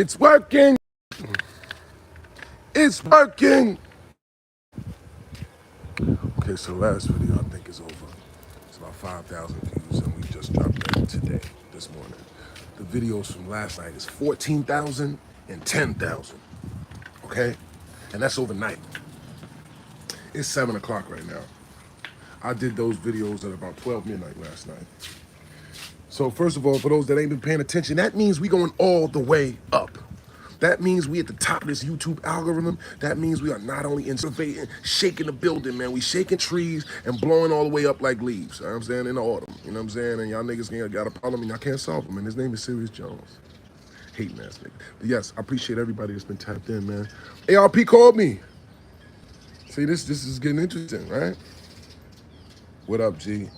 It's working. It's working. Okay, so last video I think is over. It's about 5,000 views, and we just dropped that today, this morning. The videos from last night is 14,000 and 10,000. Okay? And that's overnight. It's 7 o'clock right now. I did those videos at about 12 midnight last night. So first of all, for those that ain't been paying attention, that means we going all the way up. That means we at the top of this YouTube algorithm. That means we are not only innovating, shaking the building, man. We shaking trees and blowing all the way up like leaves. You know what I'm saying? In the autumn. You know what I'm saying? And y'all niggas got a problem and y'all can't solve them. And his name is Serius Jones. Hating ass nigga. But yes, I appreciate everybody that's been tapped in, man. ARP called me. See, this is getting interesting, right? What up, G?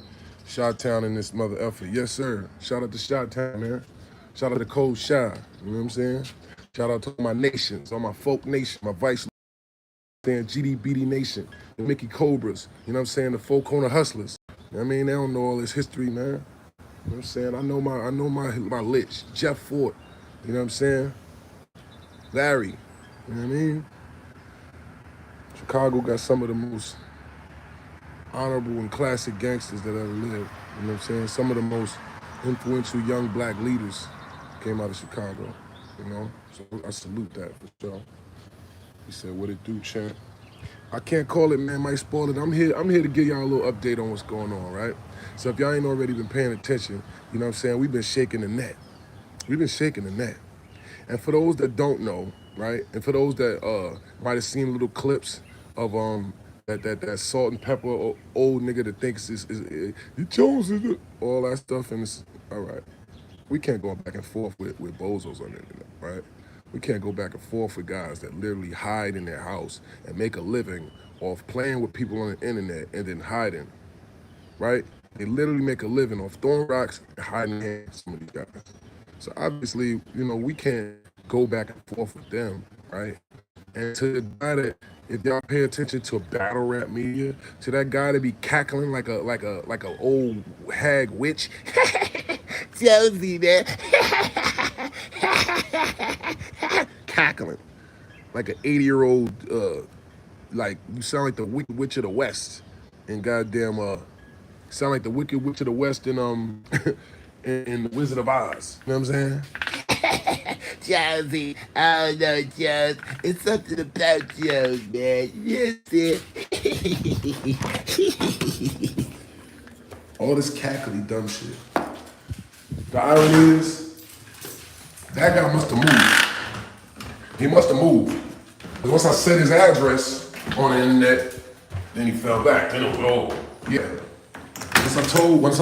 Shot-Town in this mother effort. Yes, sir. Shout out to Shot-Town, man. Shout out to Cold Shy. You know what I'm saying? Shout out to my nations, all my folk nation, my vice GDBD nation, the Mickey Cobras, you know what I'm saying, the Four Corner Hustlers. You know what I mean? They don't know all this history, man. You know what I'm saying? I know my lich, Jeff Fort, you know what I'm saying? Larry, you know what I mean? Chicago got some of the most honorable and classic gangsters that ever lived, you know what I'm saying? Some of the most influential young black leaders came out of Chicago, you know? So I salute that for sure. He said, what it do, champ? I can't call it, man, might spoil it. I'm here to give y'all a little update on what's going on, right? So if y'all ain't already been paying attention, you know what I'm saying, we've been shaking the net. We've been shaking the net. And for those that don't know, right, and for those that might have seen little clips of that salt and pepper old nigga that thinks you Jones is it, all that stuff, and it's all right. We can't go back and forth with bozos on the internet, right? We can't go back and forth with guys that literally hide in their house and make a living off playing with people on the internet and then hiding, right? They literally make a living off throwing rocks and hiding in some of these guys. So obviously, you know, we can't go back and forth with them, right? And to the guy that, if y'all pay attention to battle rap media, to that guy that be cackling like a old hag witch, Josie, man, cackling like an 80-year-old, like you sound like the Wicked Witch of the West, and goddamn, sound like the Wicked Witch of the West in in the Wizard of Oz. You know what I'm saying? Josie, I don't know, Jones. It's something about Jones, man. Yes, it. All this cackly dumb shit. The irony is, that guy must have moved. He must have moved. Because once I said his address on the internet, then he fell back. Then it was over. Yeah. Once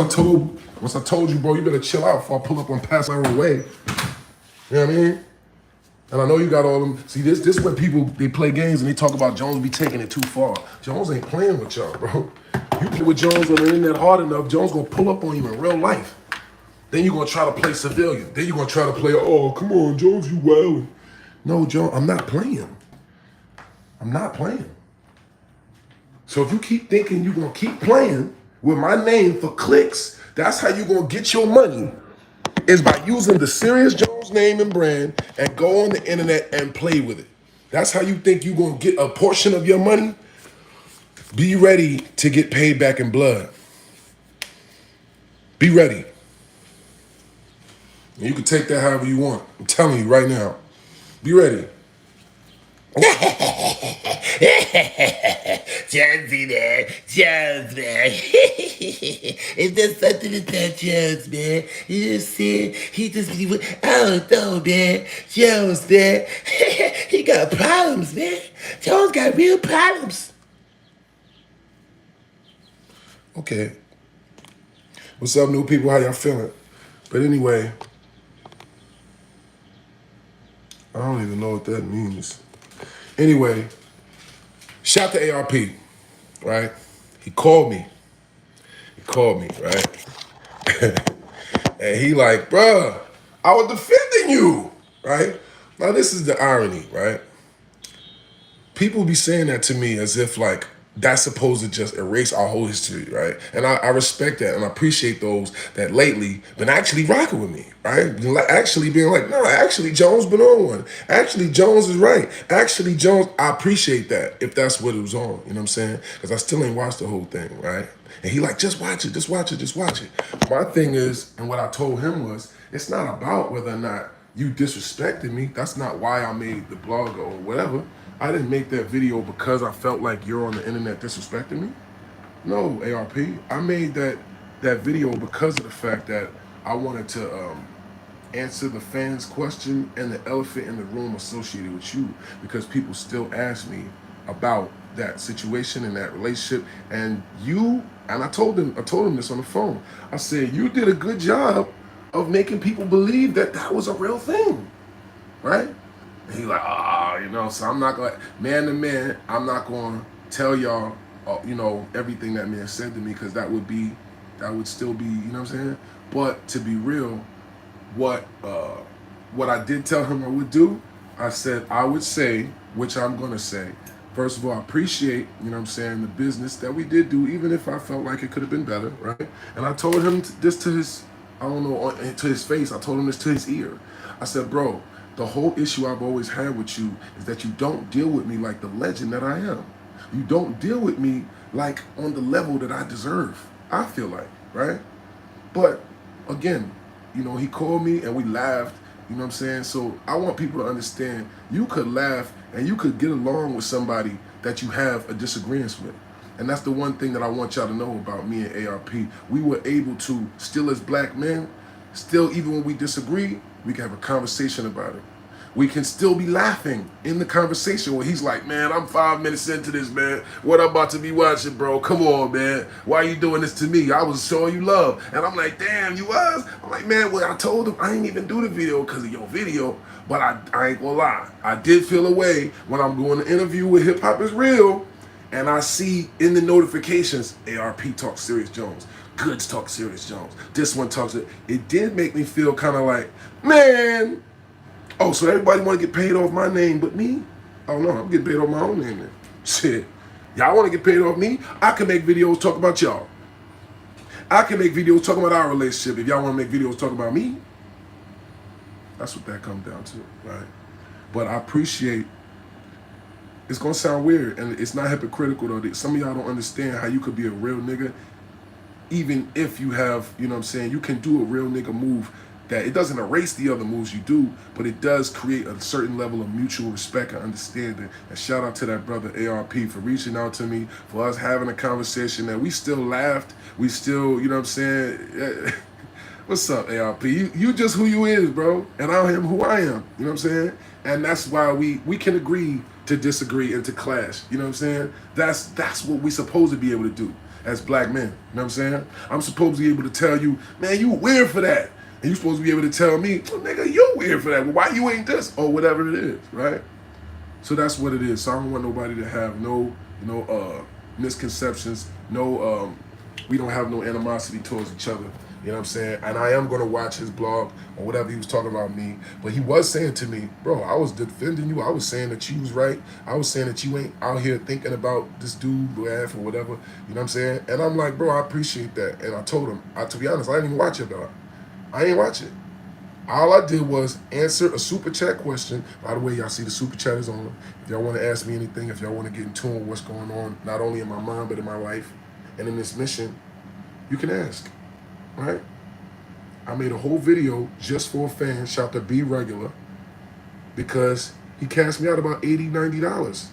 I told you, bro, you better chill out before I pull up on Passover Way. You know what I mean? And I know you got all them. See, this when people, they play games and they talk about Jones be taking it too far. Jones ain't playing with y'all, bro. You play with Jones on the internet hard enough, Jones gonna pull up on you in real life. Then you're gonna try to play civilian. Then you're gonna try to play, oh, come on, Jones, you wild. No, Jones, I'm not playing. I'm not playing. So if you keep thinking you're gonna keep playing with my name for clicks, that's how you're gonna get your money, is by using the Serius Jones name and brand and go on the internet and play with it. That's how you think you're gonna get a portion of your money. Be ready to get paid back in blood. Be ready. And you can take that however you want. I'm telling you right now. Be ready. Jonesy, man. Jones, man. Is there something about Jones, man? You just see, he just be, I don't know, man. Jones, man. He got problems, man. Jones got real problems. Okay. What's up, new people? How y'all feeling? But anyway, I don't even know what that means. Anyway, shout to ARP, right? He called me. Right? And he like, bruh, I was defending you, right? Now this is the irony, right? People be saying that to me as if like that's supposed to just erase our whole history, right? And I respect that and I appreciate those that lately been actually rocking with me, right? Actually being like, no, actually Jones been on one. Actually Jones is right. Actually Jones, I appreciate that if that's what it was on, you know what I'm saying? Because I still ain't watched the whole thing, right? And he like, just watch it, just watch it, just watch it. My thing is, and what I told him was, it's not about whether or not you disrespected me. That's not why I made the blog or whatever. I didn't make that video because I felt like you're on the internet disrespecting me. No, ARP. I made that video because of the fact that I wanted to answer the fans' question and the elephant in the room associated with you, because people still ask me about that situation and that relationship. And I told him this on the phone. I said, you did a good job of making people believe that that was a real thing, right? And he like, so I'm not going, man to man, I'm not going to tell y'all, everything that man said to me, because that would still be, you know what I'm saying? But to be real, what I did tell him I would do, I said I would say, which I'm going to say, first of all, I appreciate, you know what I'm saying, the business that we did do, even if I felt like it could have been better, right? And I told him this to his, to his face. I told him this to his ear. I said, bro, the whole issue I've always had with you is that you don't deal with me like the legend that I am. You don't deal with me like on the level that I deserve, I feel like, right? But again, he called me and we laughed, you know what I'm saying? So I want people to understand, you could laugh and you could get along with somebody that you have a disagreement with. And that's the one thing that I want y'all to know about me and ARP. We were able to, still as black men, still even when we disagree, we can have a conversation about it. We can still be laughing in the conversation where he's like, man, I'm 5 minutes into this, man. What I'm about to be watching, bro. Come on, man. Why are you doing this to me? I was showing you love. And I'm like, damn, you was? I'm like, man, well, I told him I ain't even do the video because of your video. But I ain't gonna lie. I did feel a way when I'm doing the interview with Hip Hop Is Real and I see in the notifications, ARP talks Serius Jones. Goods talk Serius Jones. This one talks it. It did make me feel kind of like, man, oh, so everybody want to get paid off my name but me? Oh, no, I'm getting paid off my own name then. Shit. Y'all want to get paid off me? I can make videos talk about y'all. I can make videos talking about our relationship. If y'all want to make videos talk about me, that's what that comes down to, right? But I appreciate, it's going to sound weird, and it's not hypocritical, though. Some of y'all don't understand how you could be a real nigga, even if you have, you know what I'm saying, you can do a real nigga move that it doesn't erase the other moves you do, but it does create a certain level of mutual respect and understanding. And shout out to that brother ARP for reaching out to me, for us having a conversation that we still laughed. We still, you know what I'm saying? What's up, ARP? You just who you is, bro. And I am who I am. You know what I'm saying? And that's why we can agree to disagree and to clash. You know what I'm saying? That's what we supposed to be able to do as black men. You know what I'm saying? I'm supposed to be able to tell you, man, you weird for that. And you supposed to be able to tell me, oh, nigga, you weird for that. Well, why you ain't this? Or whatever it is, right? So that's what it is. So I don't want nobody to have no misconceptions. We don't have no animosity towards each other. You know what I'm saying? And I am going to watch his blog or whatever he was talking about me. But he was saying to me, bro, I was defending you. I was saying that you was right. I was saying that you ain't out here thinking about this dude, laugh or whatever. You know what I'm saying? And I'm like, bro, I appreciate that. And I told him, to be honest, I didn't even watch it, though. I ain't watch it. All I did was answer a super chat question. By the way, y'all see the super chat is on. If y'all want to ask me anything, if y'all want to get in tune with what's going on, not only in my mind, but in my life and in this mission, you can ask, right? I made a whole video just for a fan, shout to Be Regular, because he cashed me out about $80, $90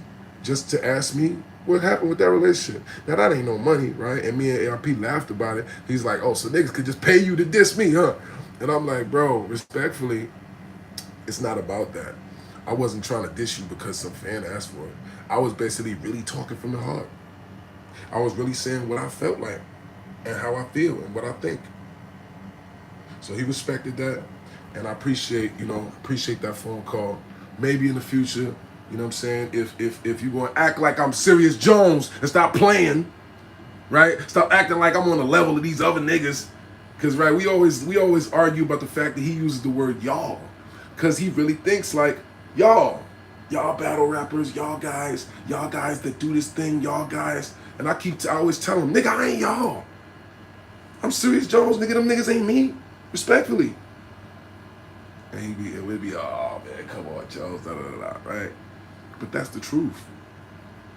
just to ask me what happened with that relationship. Now, that ain't no money, right? And me and ARP laughed about it. He's like, oh, so niggas could just pay you to diss me, huh? And I'm like, bro, respectfully, it's not about that. I wasn't trying to diss you because some fan asked for it. I was basically really talking from the heart. I was really saying what I felt like and how I feel and what I think. So he respected that, and I appreciate that phone call. Maybe in the future, you know what I'm saying, if you're going to act like I'm Serius Jones and stop playing, right? Stop acting like I'm on the level of these other niggas. Because, right, we always argue about the fact that he uses the word y'all. Because he really thinks like y'all. Y'all battle rappers, y'all guys that do this thing, y'all guys. And I always tell them, nigga, I ain't y'all. I'm Serius Jones, nigga, them niggas ain't me. Respectfully. And it would be, oh man, come on, Jones, da da da da, right? But that's the truth.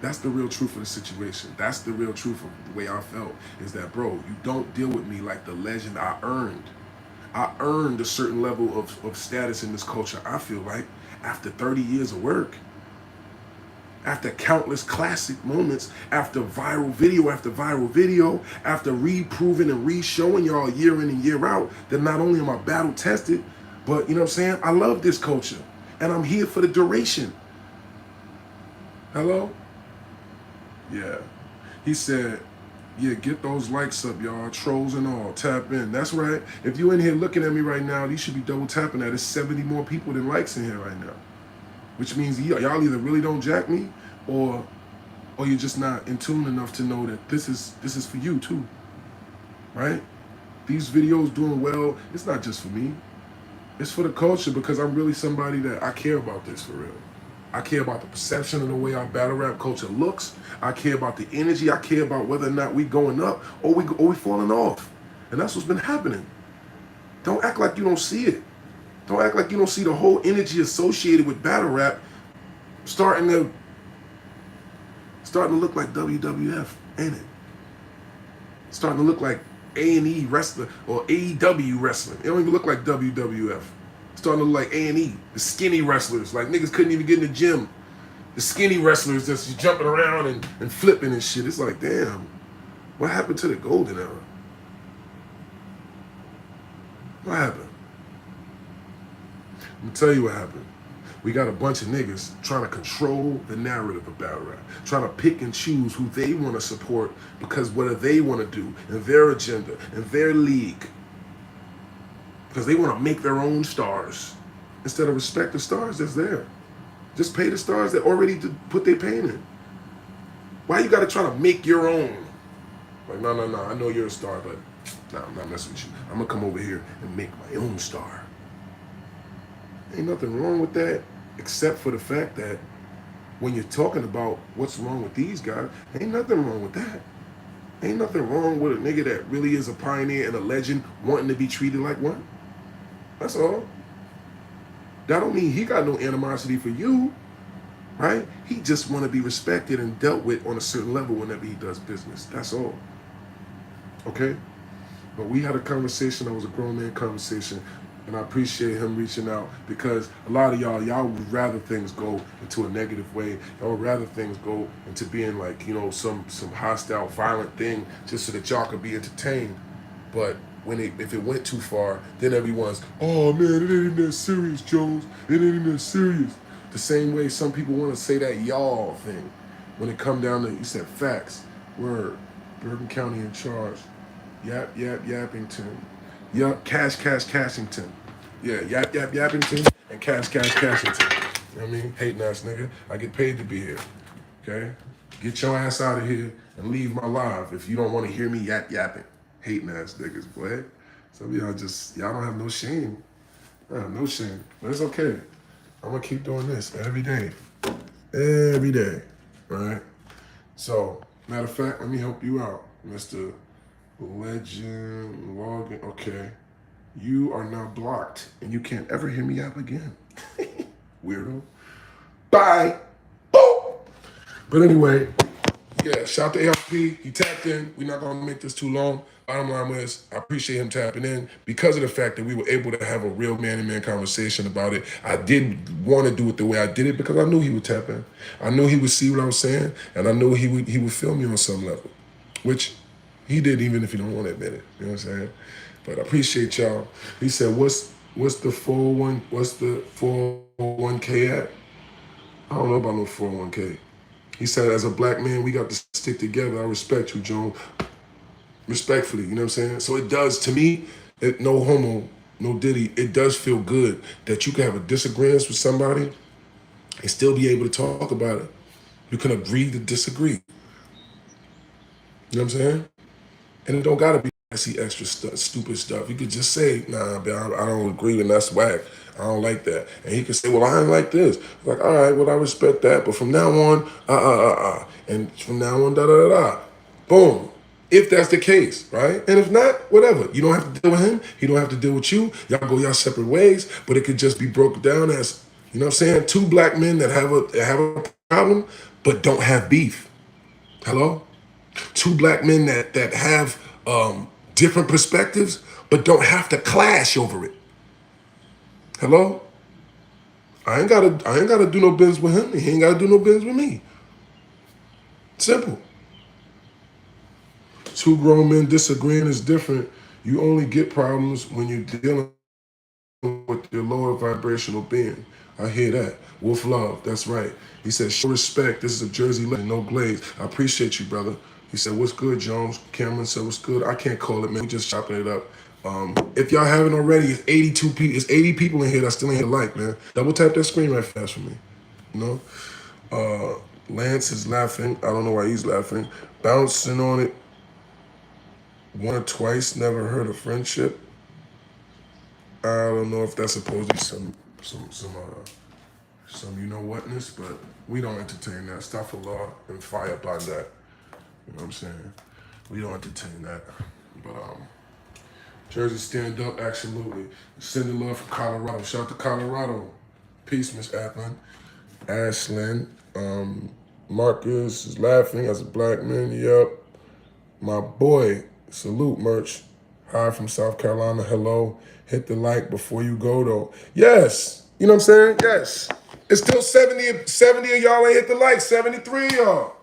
That's the real truth of the situation. That's the real truth of the way I felt, is that, bro, you don't deal with me like the legend I earned. I earned a certain level of status in this culture, I feel like, after 30 years of work. After countless classic moments, after viral video after viral video, after reproving and re-showing y'all year in and year out that not only am I battle tested, but you know what I'm saying, I love this culture and I'm here for the duration. Hello? Yeah. He said, yeah, get those likes up, y'all. Trolls and all. Tap in. That's right. If you in here looking at me right now, you should be double tapping that. There's 70 more people than likes in here right now. Which means y'all either really don't jack me or you're just not in tune enough to know that this is for you too. Right? These videos doing well, it's not just for me. It's for the culture, because I'm really somebody that I care about this for real. I care about the perception of the way our battle rap culture looks. I care about the energy. I care about whether or not we going up or we falling off. And that's what's been happening. Don't act like you don't see it. Don't act like you don't see the whole energy associated with battle rap starting to look like WWF, ain't it? Starting to look like A&E wrestler or AEW wrestling. It don't even look like WWF. Starting to look like A&E, the skinny wrestlers. Like niggas couldn't even get in the gym. The skinny wrestlers just jumping around and flipping and shit. It's like, damn, what happened to the golden era? What happened? Let me tell you what happened. We got a bunch of niggas trying to control the narrative of battle rap, trying to pick and choose who they want to support because what do they want to do in their agenda, in their league. Because they want to make their own stars instead of respect the stars that's there. Just pay the stars that already put their pain in. Why you got to try to make your own? Like, no, I know you're a star, but no, I'm not messing with you. I'm going to come over here and make my own star. Ain't nothing wrong with that, except for the fact that when you're talking about what's wrong with these guys, ain't nothing wrong with that. Ain't nothing wrong with a nigga that really is a pioneer and a legend wanting to be treated like one. That's all. That don't mean he got no animosity for you, right? He just want to be respected and dealt with on a certain level whenever he does business. That's all. Okay? But we had a conversation. That was a grown man conversation. And I appreciate him reaching out, because a lot of y'all would rather things go into a negative way. Y'all would rather things go into being like, you know, some hostile, violent thing just so that y'all could be entertained. But if it went too far, then everyone's, oh man, it ain't even that serious, Jones. It ain't even that serious. The same way some people want to say that y'all thing. When it come down to, you said facts, word, Bergen County in charge, yappington. Yup, Cashington. Yeah, Yappington and Cashington. You know what I mean? Hating ass nigga. I get paid to be here. Okay? Get your ass out of here and leave my live if you don't want to hear me yapping. Hating ass niggas, boy. Some of y'all don't have no shame. No shame. But it's okay. I'm gonna keep doing this every day. Every day. Right? So, matter of fact, let me help you out, Mr. Legend login. Okay. You are now blocked and you can't ever hear me up again. Weirdo. Bye. Boom. But anyway, yeah, shout to ARP. He tapped in. We're not gonna make this too long. Bottom line was, I appreciate him tapping in because of the fact that we were able to have a real man-to-man conversation about it. I didn't want to do it the way I did it because I knew he would tap in. I knew he would see what I was saying, and I knew he would feel me on some level, which he did, even if he don't want to admit it. You know what I'm saying? But I appreciate y'all. He said, what's the 401k at? I don't know about no 401k. He said, as a black man, we got to stick together. I respect you, Joan. Respectfully, you know what I'm saying? So it does, to me, no homo, no diddy, it does feel good that you can have a disagreement with somebody and still be able to talk about it. You can agree to disagree. You know what I'm saying? And it don't gotta be see extra stupid stuff. He could just say, nah, but I don't agree and that's whack. I don't like that. And he could say, well, I ain't like this. Like, all right, well, I respect that. But from now on, And from now on, da. Boom. If that's the case, right? And if not, whatever. You don't have to deal with him. He don't have to deal with you. Y'all go y'all separate ways. But it could just be broken down as, you know what I'm saying? Two black men that have a problem, but don't have beef. Hello? Two black men that have different perspectives, but don't have to clash over it. Hello? I ain't gotta do no business with him. He ain't gotta do no business with me. Simple. Two grown men disagreeing is different. You only get problems when you're dealing with your lower vibrational being. I hear that. Wolf love, that's right. He said, show respect. This is a Jersey legend, no glaze. I appreciate you, brother. He said, what's good, Jones? Cameron said, what's good? I can't call it, man. We just chopping it up. If y'all haven't already, it's 82 people. It's 80 people in here that still ain't hit like, man. Double tap that screen right fast for me. You know? Lance is laughing. I don't know why he's laughing. Bouncing on it. One or twice, never heard of friendship. I don't know if that's supposed to be some you know whatness, but we don't entertain that. Astaghfirullah and fire upon that. You know what I'm saying? We don't entertain that. But Jersey stand up, absolutely. Sending love from Colorado. Shout out to Colorado. Peace, Miss Athlin. Ashlyn. Marcus is laughing as a black man. Yep. My boy, salute merch. Hi from South Carolina. Hello. Hit the like before you go though. Yes. You know what I'm saying? Yes. It's still 70 of y'all ain't hit the like. 73 of y'all.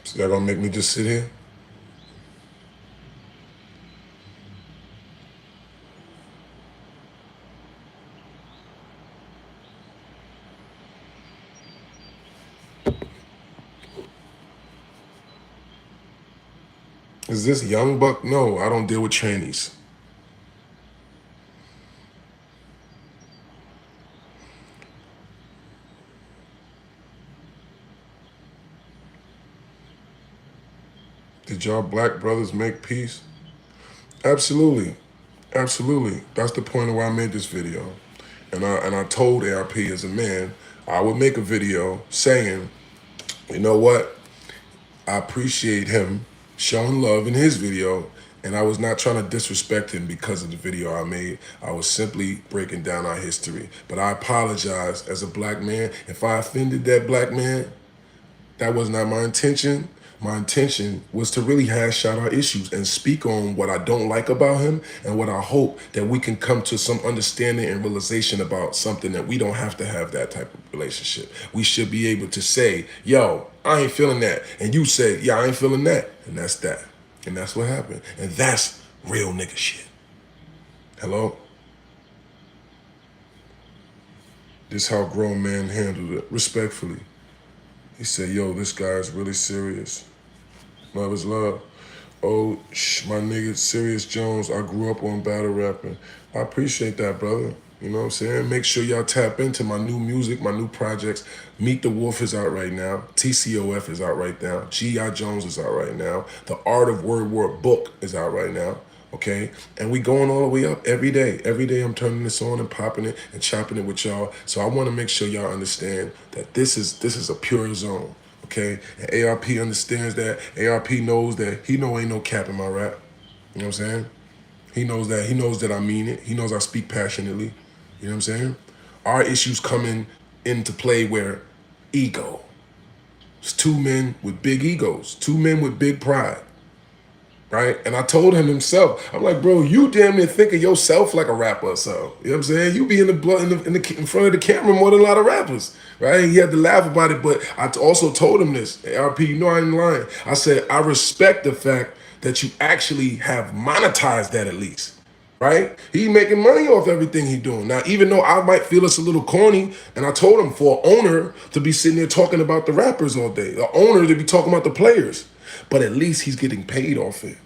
So y'all gonna make me just sit here? Is this Young Buck? No, I don't deal with trannies. Did y'all black brothers make peace? Absolutely. Absolutely. That's the point of why I made this video. And I told ARP as a man, I would make a video saying, you know what? I appreciate him showing love in his video, and I was not trying to disrespect him because of the video I made. I was simply breaking down our history. But I apologize as a black man. If I offended that black man, that was not my intention. My intention was to really hash out our issues and speak on what I don't like about him and what I hope that we can come to some understanding and realization about something that we don't have to have that type of relationship. We should be able to say, yo, I ain't feeling that. And you say, yeah, I ain't feeling that. And that's that. And that's what happened. And that's real nigga shit. Hello? This how grown men handled it, respectfully. He said, yo, this guy's really serious. Love is love. Oh, my nigga, Serius Jones, I grew up on battle rapping. I appreciate that, brother. You know what I'm saying? Make sure y'all tap into my new music, my new projects. Meet the Wolf is out right now. TCOF is out right now. G.I. Jones is out right now. The Art of Word War book is out right now. Okay, and we going all the way up every day. Every day I'm turning this on and popping it and chopping it with y'all. So I want to make sure y'all understand that this is a pure zone. Okay, and ARP understands that. ARP knows that he ain't no cap in my rap. You know what I'm saying? He knows that. He knows that I mean it. He knows I speak passionately. You know what I'm saying? Our issues coming into play where ego. It's two men with big egos. Two men with big pride. Right? And I told him himself, I'm like, bro, you damn near think of yourself like a rapper or something. You know what I'm saying? You be in in front of the camera more than a lot of rappers, right? He had to laugh about it, but I also told him this, ARP, you know I ain't lying. I said, I respect the fact that you actually have monetized that at least. right? He making money off everything he doing. Now, even though I might feel it's a little corny, and I told him for an owner to be sitting there talking about the rappers all day, the owner to be talking about the players, but at least he's getting paid off it.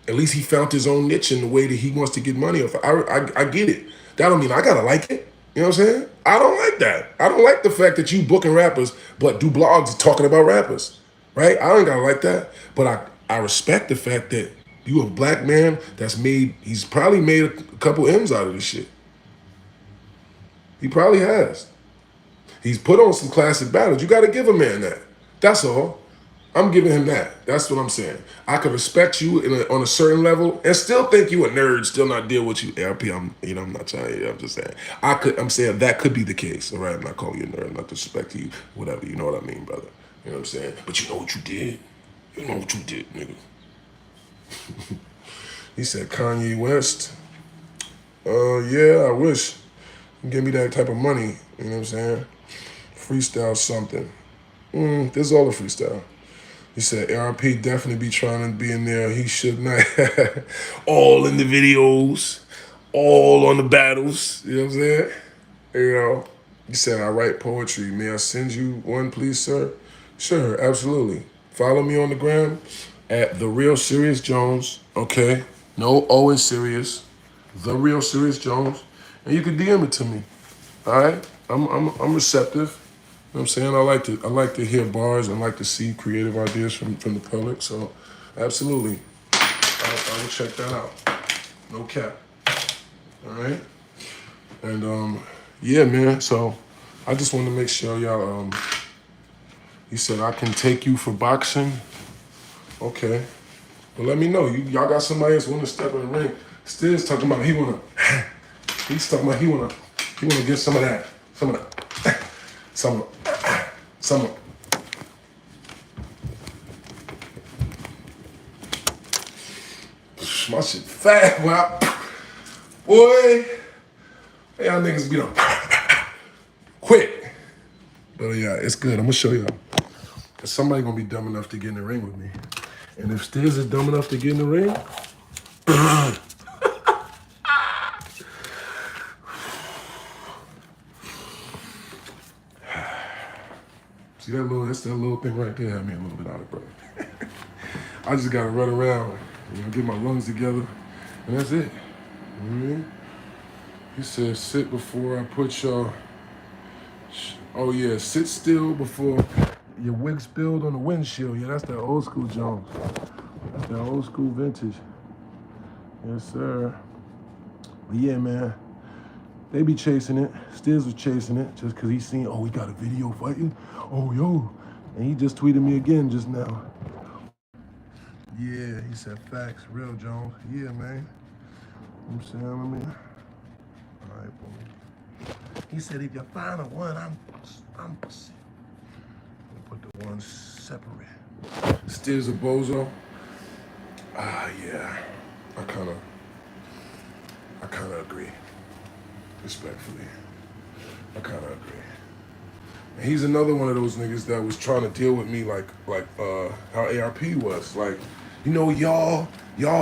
At least he found his own niche in the way that he wants to get money off it. I get it. That don't mean I gotta like it. You know what I'm saying? I don't like that. I don't like the fact that you booking rappers, but do blogs talking about rappers, right? I don't gotta like that. But I respect the fact that you a black man that's he's probably made a couple M's out of this shit. He probably has. He's put on some classic battles. You gotta give a man that. That's all. I'm giving him that. That's what I'm saying. I could respect you on a certain level and still think you a nerd, still not deal with you. LP, I'm not trying to, I'm just saying. I'm saying that could be the case, all right? I'm not calling you a nerd, not disrespect to you, whatever. You know what I mean, brother. You know what I'm saying? But you know what you did. You know what you did, nigga. He said Kanye West. Yeah, I wish. Give me that type of money. You know what I'm saying? Freestyle something. This is all a freestyle. He said ARP definitely be trying to be in there. He should not. All in the videos, all on the battles. You know what I'm saying? You know. He said, I write poetry. May I send you one, please, sir? Sure, absolutely. Follow me on the gram at The Real Serius Jones. Okay. No O in Serious. The Real Serius Jones. And you can DM it to me. All right? I'm receptive. You know what I'm saying? I like to hear bars and like to see creative ideas from the public. So absolutely. I will check that out. No cap. All right? And yeah, man. So I just want to make sure y'all he said I can take you for boxing. Okay. Well, let me know. Y'all got somebody else want to step in the ring. Still talking about he's talking about he wanna get some of that. Some my shit fat, wow. Boy, y'all niggas be on quick. But yeah, it's good. I'm gonna show y'all. Cause somebody gonna be dumb enough to get in the ring with me. And if Stiz is dumb enough to get in the ring, see that's that little thing right there had me a little bit out of breath. I just gotta run around, get my lungs together, and that's it. You know what I mean? He said, sit before I put your, oh yeah, sit still before your wig spilled on the windshield. Yeah, that's that old school Jones. That's that old school vintage. Yes, sir. But yeah, man, they be chasing it. Stiz was chasing it just because he seen, oh, we got a video fighting. Oh, yo. And he just tweeted me again just now. Yeah, he said facts, real Jones. Yeah, man. I'm saying, all right, boom. He said, if you find a one, I'm put the ones separate. Stiz a bozo. Yeah. I kind of agree. Respectfully. I kind of agree. And he's another one of those niggas that was trying to deal with me like how ARP was. Like, y'all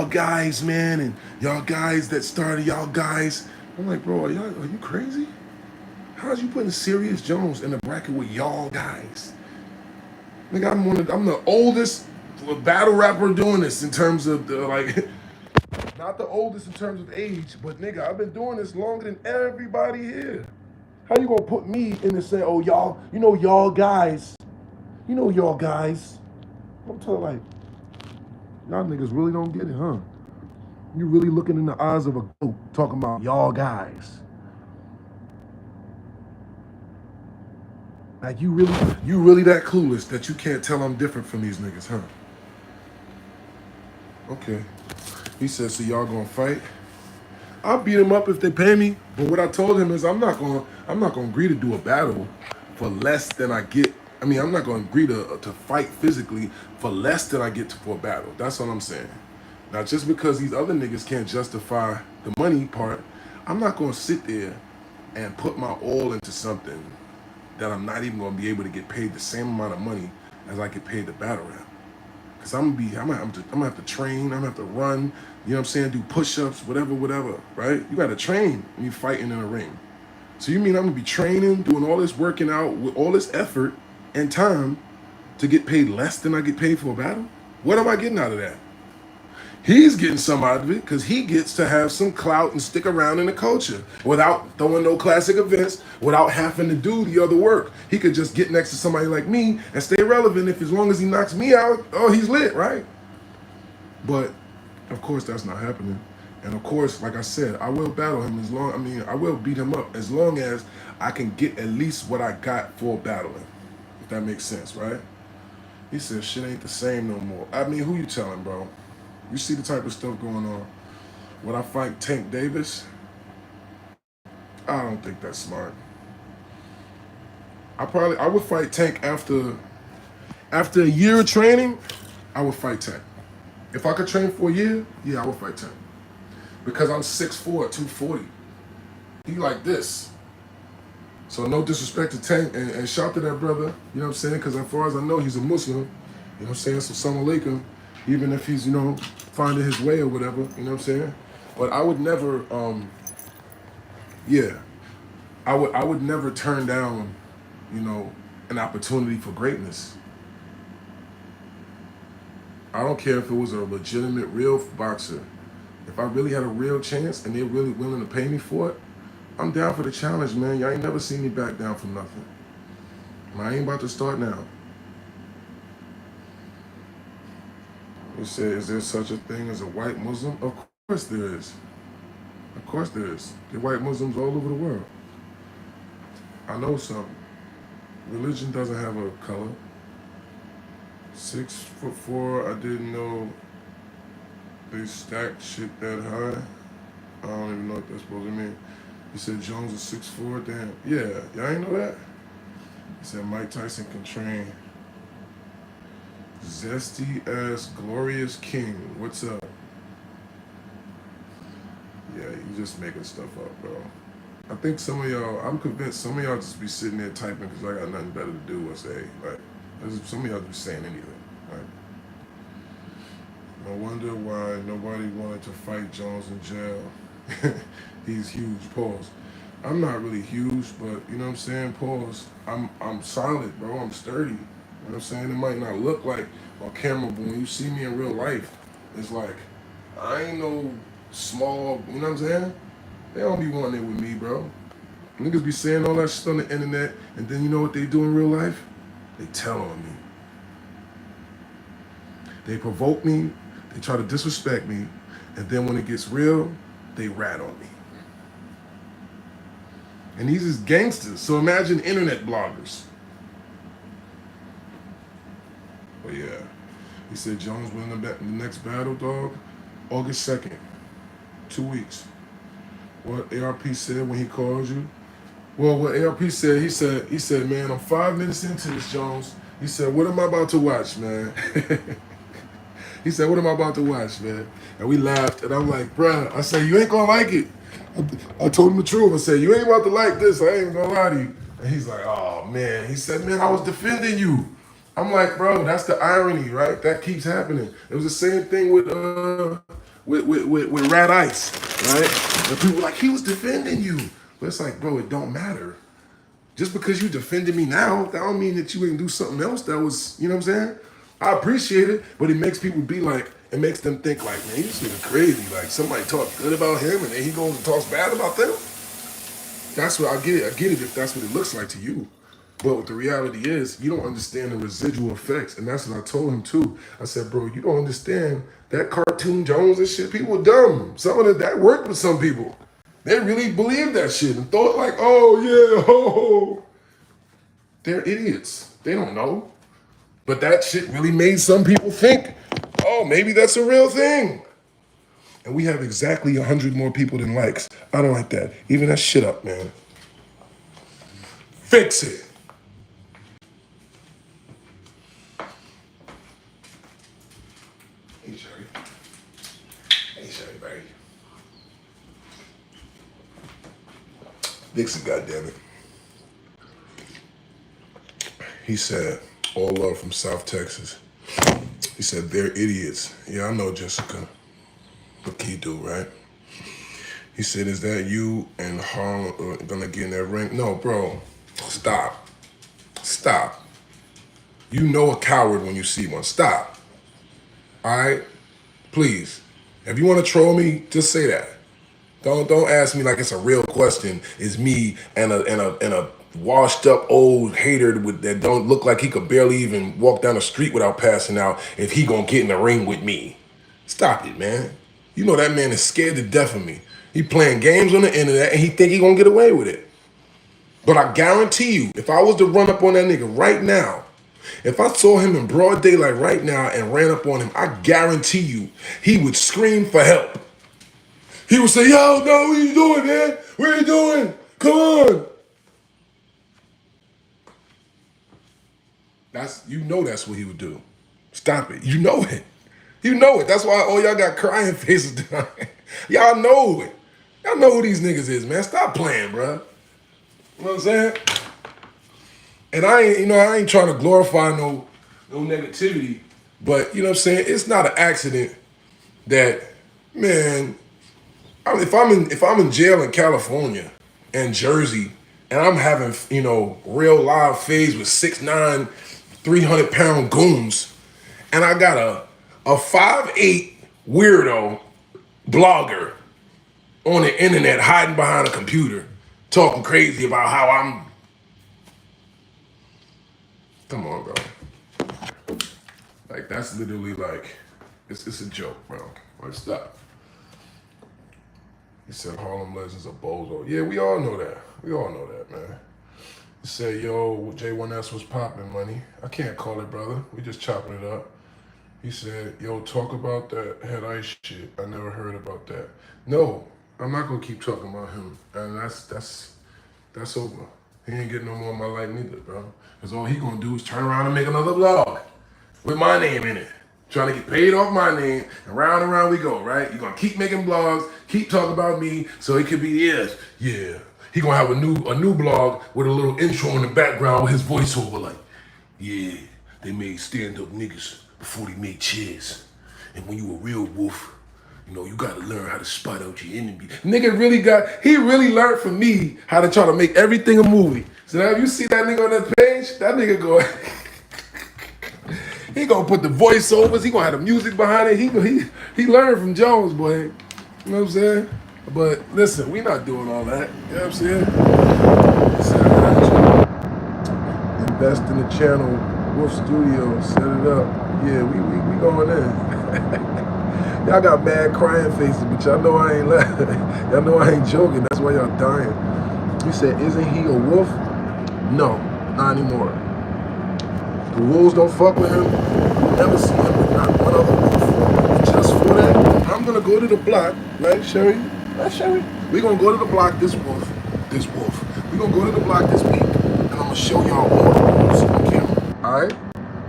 guys, man, and y'all guys that started y'all guys. I'm like, bro, are you crazy? How's you putting Serius Jones in a bracket with y'all guys? Nigga, I'm the oldest battle rapper doing this in terms of not the oldest in terms of age, but nigga, I've been doing this longer than everybody here. How you gonna put me in and say, oh y'all, y'all guys, y'all guys? I'm talking like, y'all niggas really don't get it, huh? You really looking in the eyes of a goat talking about y'all guys. Like you really that clueless that you can't tell I'm different from these niggas, huh? Okay. He said, so y'all gonna fight? I'll beat him up if they pay me. But what I told him is I'm not gonna agree to do a battle for less than I get. I mean, I'm not gonna agree to fight physically for less than I get for a battle. That's what I'm saying. Now, just because these other niggas can't justify the money part, I'm not gonna sit there and put my all into something that I'm not even gonna be able to get paid the same amount of money as I get paid to battle rap. Cause I'm gonna have to train, I'm gonna have to run, you know what I'm saying, do push-ups, whatever, right? You gotta train when you're fighting in a ring. So you mean I'm gonna be training, doing all this working out with all this effort and time to get paid less than I get paid for a battle? What am I getting out of that? He's getting some out of it because he gets to have some clout and stick around in the culture without throwing no classic events, without having to do the other work. He could just get next to somebody like me and stay relevant if as long as he knocks me out, oh, he's lit, right? But of course that's not happening. And of course, like I said, I will battle him I will beat him up as long as I can get at least what I got for battling. If that makes sense, right? He said shit ain't the same no more. I mean, who you telling, bro? You see the type of stuff going on. Would I fight Tank Davis? I don't think that's smart. I would fight Tank after a year of training. I would fight Tank. If I could train for a year, yeah, I would fight Tank. Because I'm 6'4", 240. He like this. So no disrespect to Tank and shout to that brother, you know what I'm saying? Because as far as I know, he's a Muslim. You know what I'm saying? So Salam Alaikum. Even if he's, finding his way or whatever, you know what I'm saying? But I would never, I would never turn down, an opportunity for greatness. I don't care if it was a legitimate, real boxer. If I really had a real chance and they're really willing to pay me for it, I'm down for the challenge, man. Y'all ain't never seen me back down from nothing. I ain't about to start now. You said, is there such a thing as a white Muslim? Of course there is. Of course there is. There are white Muslims all over the world. I know something. Religion doesn't have a color. 6'4", I didn't know they stacked shit that high. I don't even know what that's supposed to mean. He said Jones is 6'4", damn. Yeah, y'all ain't know that? He said Mike Tyson can train. Zesty ass Glorious King, what's up? Yeah, you just making stuff up, bro. I think I'm convinced some of y'all just be sitting there typing because I got nothing better to do or say. Like, some of y'all just saying anything. Right? No wonder why nobody wanted to fight Jones in jail. He's huge, pause. I'm not really huge, but you know what I'm saying, pause. I'm solid, bro, I'm sturdy. You know what I'm saying? It might not look like on camera, but when you see me in real life, it's like, I ain't no small, you know what I'm saying? They don't be wanting it with me, bro. Niggas be saying all that shit on the internet, and then you know what they do in real life? They tell on me. They provoke me, they try to disrespect me, and then when it gets real, they rat on me. And these is gangsters, so imagine internet bloggers. But yeah, he said Jones winning the next battle, dog, August 2nd, 2 weeks. What ARP said when he called you? Well, what ARP said, he said, man, I'm 5 minutes into this, Jones. He said, what am I about to watch, man? He said, what am I about to watch, man? And we laughed, and I'm like, bruh, I said, you ain't gonna like it. I told him the truth. I said, you ain't about to like this. I ain't gonna lie to you. And he's like, oh, man. He said, man, I was defending you. I'm like, bro, that's the irony, right? That keeps happening. It was the same thing with Rat Ice, right? And people were like, he was defending you. But it's like, bro, it don't matter. Just because you defended me now, that don't mean that you ain't do something else that was, you know what I'm saying? I appreciate it, but it makes people be like, it makes them think like, man, you shit is crazy. Like somebody talks good about him and then he goes and talks bad about them. That's what I get it. I get it if that's what it looks like to you. But what the reality is, you don't understand the residual effects. And that's what I told him too. I said, bro, you don't understand that cartoon Jones and shit. People are dumb. Some of that worked with some people. They really believed that shit and thought like, oh yeah, oh. They're idiots. They don't know. But that shit really made some people think, oh, maybe that's a real thing. And we have exactly 100 more people than likes. I don't like that. Even that shit up, man. Fix it. Hey, Sherry. Hey, Sherry, baby. Dixon, goddammit. He said, all love from South Texas. He said, they're idiots. Yeah, I know, Jessica. What can you do, right? He said, is that you and Harlem gonna get in that ring? No, bro. Stop. Stop. You know a coward when you see one. Stop. All right? Please. If you want to troll me, just say that. Don't ask me like it's a real question. Is me and a washed up old hater that don't look like he could barely even walk down the street without passing out, if he gonna get in the ring with me? Stop it, man. You know that man is scared to death of me. He playing games on the internet and he think he gonna get away with it. But I guarantee you, if I was to run up on that nigga right now, if I saw him in broad daylight right now and ran up on him, I guarantee you, he would scream for help. He would say, yo, no, what are you doing, man? What are you doing? Come on. You know that's what he would do. Stop it. You know it. You know it. That's why all y'all got crying faces down. Y'all know it. Y'all know who these niggas is, man. Stop playing, bro. You know what I'm saying? And I ain't trying to glorify no negativity, but you know what I'm saying? It's not an accident that, man, if I'm in jail in California and Jersey and I'm having, real live fades with 6'9", 300-pound goons, and I got a 5'8" weirdo blogger on the internet hiding behind a computer talking crazy about how I'm. Come on, bro. Like, that's literally like, it's a joke, bro. Like, stop. He said Harlem Legends a bozo. Yeah, we all know that. We all know that, man. He said, yo, J1S was popping money. I can't call it, brother. We just chopping it up. He said, yo, talk about that head ice shit. I never heard about that. No, I'm not gonna keep talking about him. And that's over. He ain't getting no more of my life neither, bro. Because all he gonna do is turn around and make another vlog with my name in it. Trying to get paid off my name, and round we go, right? You're gonna keep making blogs, keep talking about me, so it could be, yeah. He gonna have a new blog with a little intro in the background with his voiceover, like, yeah, they made stand-up niggas before they made chairs. And when you a real wolf, you gotta learn how to spot out your enemy. Nigga he really learned from me how to try to make everything a movie. So now if you see that nigga on that page, that nigga go, he gonna put the voiceovers, he gonna have the music behind it. He learned from Jones, boy. You know what I'm saying? But listen, we not doing all that. You know what I'm saying? Invest in the channel, Wolf Studio, set it up. Yeah, we going in. Y'all got mad crying faces, but y'all know I ain't laughing. Y'all know I ain't joking. That's why y'all dying. He said, isn't he a wolf? No, not anymore. The wolves don't fuck with him. You'll never see him with not one other wolf. And just for that, I'm gonna go to the block, right, Sherry? Right, Sherry? We're gonna go to the block this wolf. We're gonna go to the block this week, and I'm gonna show y'all all the wolves on camera. Alright?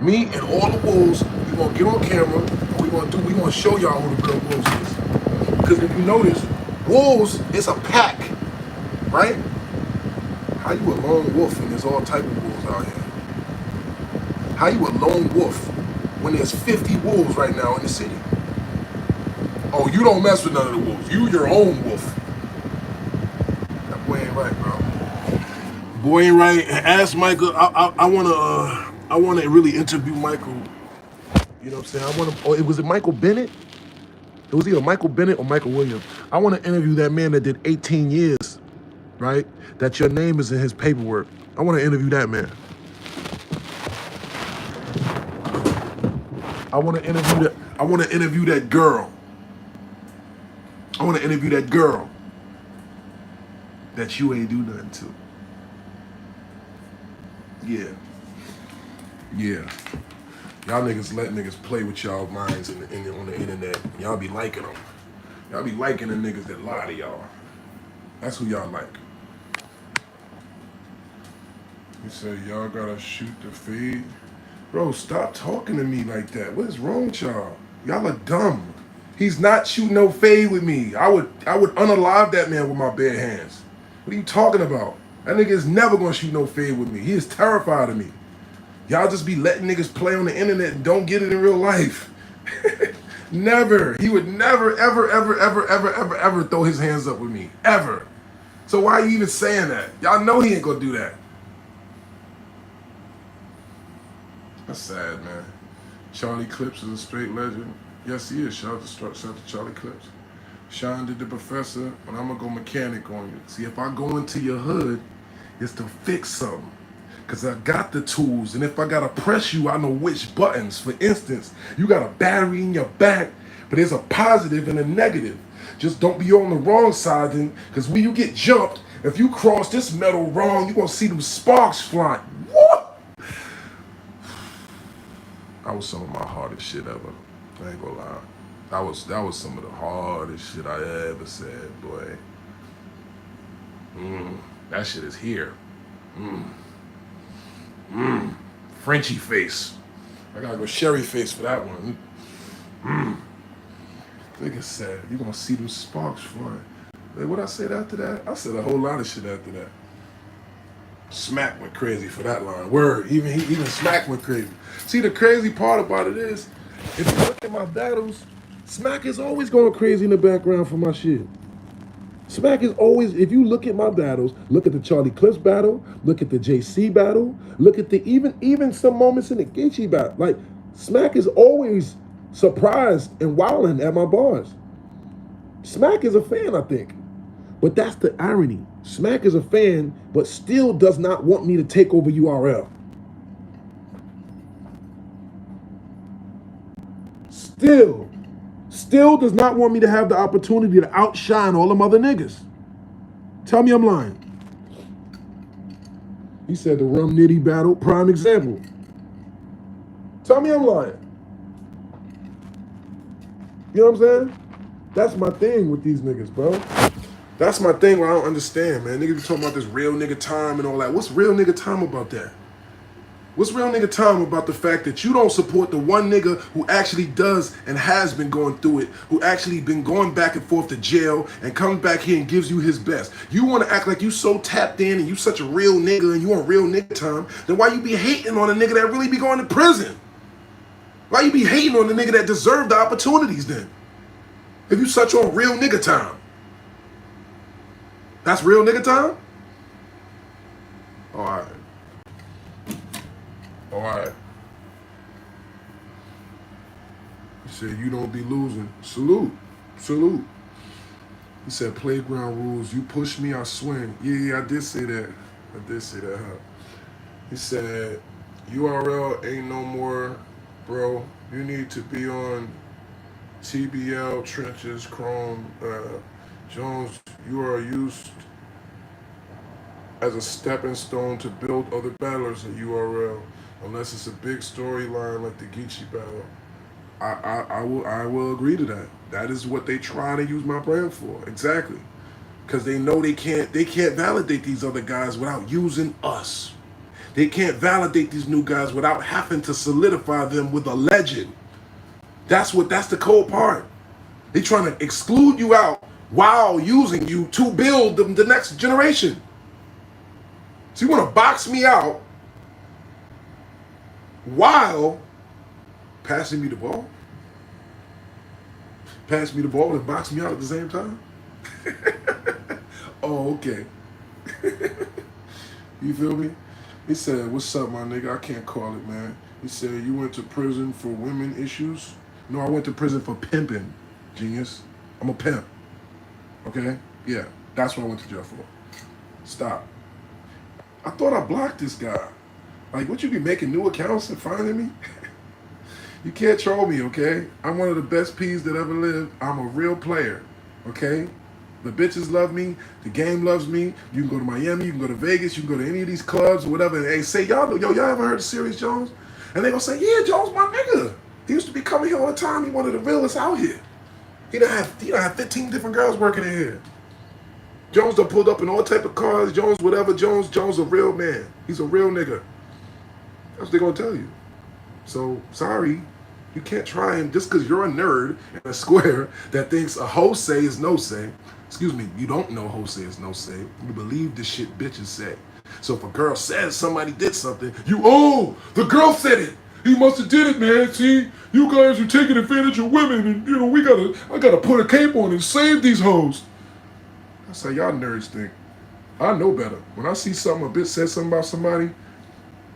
Me and all the wolves, we're gonna get on camera, and we're gonna show y'all who the real wolves is. Because if you notice, wolves is a pack, right? How you a lone wolf and there's all type of wolves out here? How you a lone wolf when there's 50 wolves right now in the city? Oh, you don't mess with none of the wolves. You your own wolf. That boy ain't right, bro. Boy ain't right. Ask Michael. I wanna really interview Michael. You know what I'm saying? Was it Michael Bennett? It was either Michael Bennett or Michael Williams. I want to interview that man that did 18 years, right? That your name is in his paperwork. I want to interview that man. I want to interview that girl. I want to interview that girl that you ain't do nothing to. Yeah. Y'all niggas let niggas play with y'all minds on the internet. Y'all be liking them. Y'all be liking the niggas that lie to y'all. That's who y'all like. He said, y'all gotta shoot the feed. Bro, stop talking to me like that. What is wrong with y'all? Y'all are dumb. He's not shooting no fade with me. I would unalive that man with my bare hands. What are you talking about? That nigga is never gonna shoot no fade with me. He is terrified of me. Y'all just be letting niggas play on the internet and don't get it in real life. Never. He would never, ever, ever, ever, ever, ever, ever throw his hands up with me. Ever. So why are you even saying that? Y'all know he ain't gonna do that. That's sad, man. Charlie Clips is a straight legend. Yes, he is. Shout out to Charlie Clips. Sean did the professor, but I'm gonna go mechanic on you. See, if I go into your hood, it's to fix something. Because I got the tools, and if I gotta press you, I know which buttons. For instance, you got a battery in your back, but there's a positive and a negative. Just don't be on the wrong side then, because when you get jumped, if you cross this metal wrong, you're gonna see them sparks flying. What? That was some of my hardest shit ever. I ain't gonna lie. That was some of the hardest shit I ever said, boy. That shit is here. Frenchy face. I gotta go Sherry face for that one. Nigga said, you gonna see them sparks flying. Like, what I said after that? I said a whole lot of shit after that. Smack went crazy for that line. Word, even Smack went crazy. See, the crazy part about it is, if you look at my battles, Smack is always going crazy in the background for my shit. Smack is always, if you look at my battles, look at the Charlie Clips battle, look at the JC battle, look at the even some moments in the Geechee battle. Like, Smack is always surprised and wilding at my bars. Smack is a fan, I think. But that's the irony. Smack is a fan, but still does not want me to take over URL. Still does not want me to have the opportunity to outshine all them other niggas. Tell me I'm lying. He said the Rum Nitty battle, prime example. Tell me I'm lying. You know what I'm saying? That's my thing with these niggas, bro. That's my thing where I don't understand, man. Niggas be talking about this real nigga time and all that. What's real nigga time about that? What's real nigga time about the fact that you don't support the one nigga who actually does and has been going through it, who actually been going back and forth to jail and comes back here and gives you his best? You want to act like you so tapped in and you such a real nigga and you on real nigga time, then why you be hating on a nigga that really be going to prison? Why you be hating on the nigga that deserved the opportunities then? If you such on real nigga time. That's real nigga time? All right. All right. He said, you don't be losing. Salute. Salute. He said, playground rules. You push me, I swing. Yeah, I did say that. I did say that, huh? He said, URL ain't no more, bro. You need to be on TBL, Trenches, Chrome, Jones. You are used as a stepping stone to build other battlers at URL. Unless it's a big storyline like the Geechee battle. I will agree to that. That is what they try to use my brand for. Exactly. Because they know they can't validate these other guys without using us. They can't validate these new guys without having to solidify them with a legend. That's the cold part. They trying to exclude you out while using you to build the next generation. So you want to box me out while passing me the ball? Pass me the ball and box me out at the same time? Oh, okay. You feel me? He said, what's up, my nigga? I can't call it, man. He said, you went to prison for women issues? No, I went to prison for pimping, genius. I'm a pimp. Okay? Yeah, that's what I went to jail for. Stop. I thought I blocked this guy. Like, would you be making new accounts and finding me? You can't troll me, okay? I'm one of the best P's that ever lived. I'm a real player, okay? The bitches love me. The game loves me. You can go to Miami. You can go to Vegas. You can go to any of these clubs or whatever. And they say, y'all ever heard of Serius Jones? And they gonna say, yeah, Jones, my nigga. He used to be coming here all the time. He one of the realest out here. He done had 15 different girls working in here. Jones done pulled up in all type of cars. Jones, whatever. Jones a real man. He's a real nigga. That's what they're gonna tell you. So, sorry. You can't try and, just because you're a nerd and a square that thinks a hoe say is no say, excuse me, you don't know hoe say is no say, you believe the shit bitches say. So if a girl says somebody did something, oh, the girl said it. He must have did it, man. See, you guys are taking advantage of women, and I gotta put a cape on and save these hoes. That's how y'all nerds think. I know better. When I see something a bitch says something about somebody,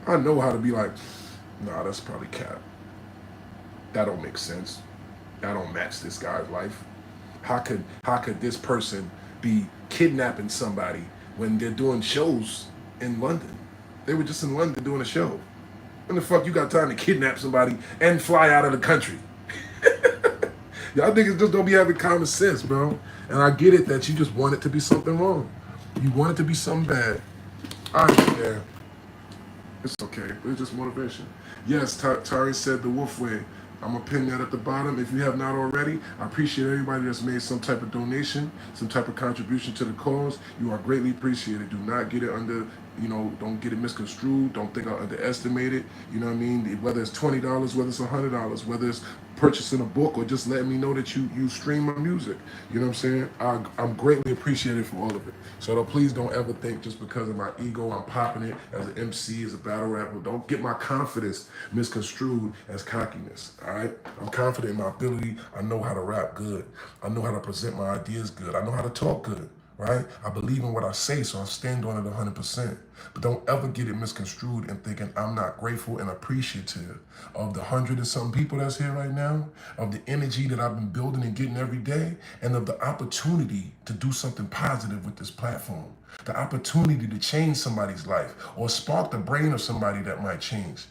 I know how to be like, nah, that's probably cap. That don't make sense. That don't match this guy's life. How could this person be kidnapping somebody when they're doing shows in London? They were just in London doing a show. When the fuck you got time to kidnap somebody and fly out of the country? Y'all niggas just don't be having common sense, bro. And I get it that you just want it to be something wrong. You want it to be something bad. I understand. It's okay. It's just motivation. Yes, Tari said the wolf way. I'm going to pin that at the bottom. If you have not already, I appreciate everybody that's made some type of donation, some type of contribution to the cause. You are greatly appreciated. Do not get it under, don't get it misconstrued. Don't think I underestimate it. You know what I mean? Whether it's $20, whether it's $100, whether it's purchasing a book or just letting me know that you stream my music. You know what I'm saying? I'm greatly appreciated for all of it. So please don't ever think just because of my ego, I'm popping it as an MC, as a battle rapper. Don't get my confidence misconstrued as cockiness, all right? I'm confident in my ability. I know how to rap good. I know how to present my ideas good. I know how to talk good, right? I believe in what I say, so I stand on it 100%. But don't ever get it misconstrued and thinking I'm not grateful and appreciative of the 100 and some people that's here right now, of the energy that I've been building and getting every day, and of the opportunity to do something positive with this platform. The opportunity to change somebody's life or spark the brain of somebody that might change.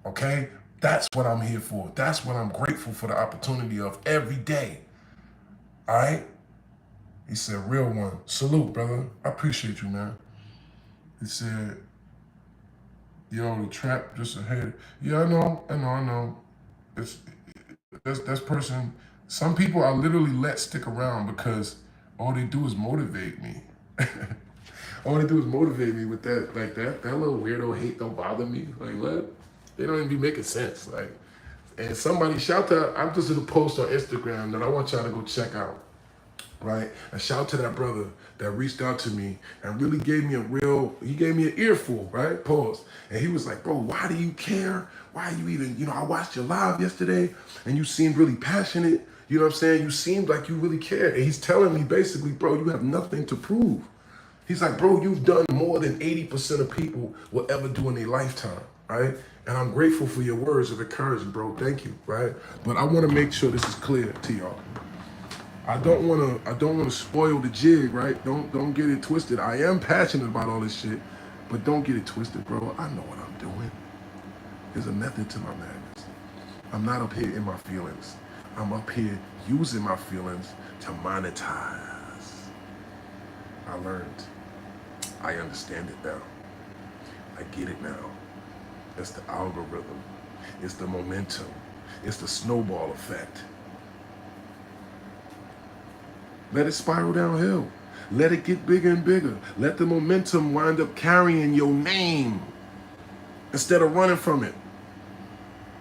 Okay? That's what I'm here for. That's what I'm grateful for, the opportunity of every day. All right? He said, real one. Salute, brother. I appreciate you, man. He said, the trap just ahead. Yeah, I know. That's person. Some people I literally let stick around because all they do is motivate me. All they do is motivate me with that, like that little weirdo hate don't bother me. Like what? They don't even be making sense. Like, and somebody shout out, I'm just in a post on Instagram that I want y'all to go check out. Right? And shout out to that brother that reached out to me and really gave me he gave me an earful, right? Pause. And he was like, bro, why do you care? Why are you even, I watched your live yesterday and you seemed really passionate. You know what I'm saying? You seemed like you really cared. And he's telling me basically, bro, you have nothing to prove. He's like, bro, you've done more than 80% of people will ever do in their lifetime, right? And I'm grateful for your words of encouragement, bro. Thank you, right? But I want to make sure this is clear to y'all. I don't want to spoil the jig, right? Don't get it twisted. I am passionate about all this shit, but don't get it twisted, bro. I know what I'm doing. There's a method to my madness. I'm not up here in my feelings. I'm up here using my feelings to monetize. I learned. I understand it now. I get it now. It's the algorithm. It's the momentum. It's the snowball effect. Let it spiral downhill. Let it get bigger and bigger. Let the momentum wind up carrying your name instead of running from it.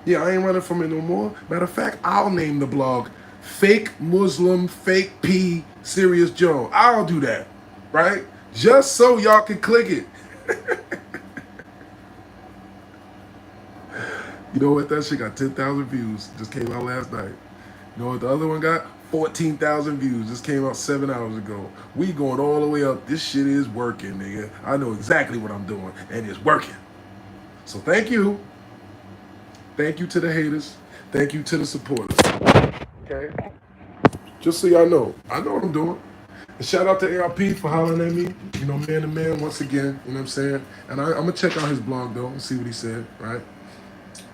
Yeah, I ain't running from it no more. Matter of fact, I'll name the blog Fake Muslim Fake P Serius Jones. I'll do that, right? Just so y'all can click it. You know what? That shit got 10,000 views. Just came out last night. You know what the other one got? 14,000 views. Just came out 7 hours ago. We going all the way up. This shit is working, nigga. I know exactly what I'm doing, and it's working. So thank you. Thank you to the haters. Thank you to the supporters. Okay? Just so y'all know, I know what I'm doing. And shout out to ARP for hollering at me. Man to man once again. You know what I'm saying? And I'm going to check out his blog, though, and see what he said, right?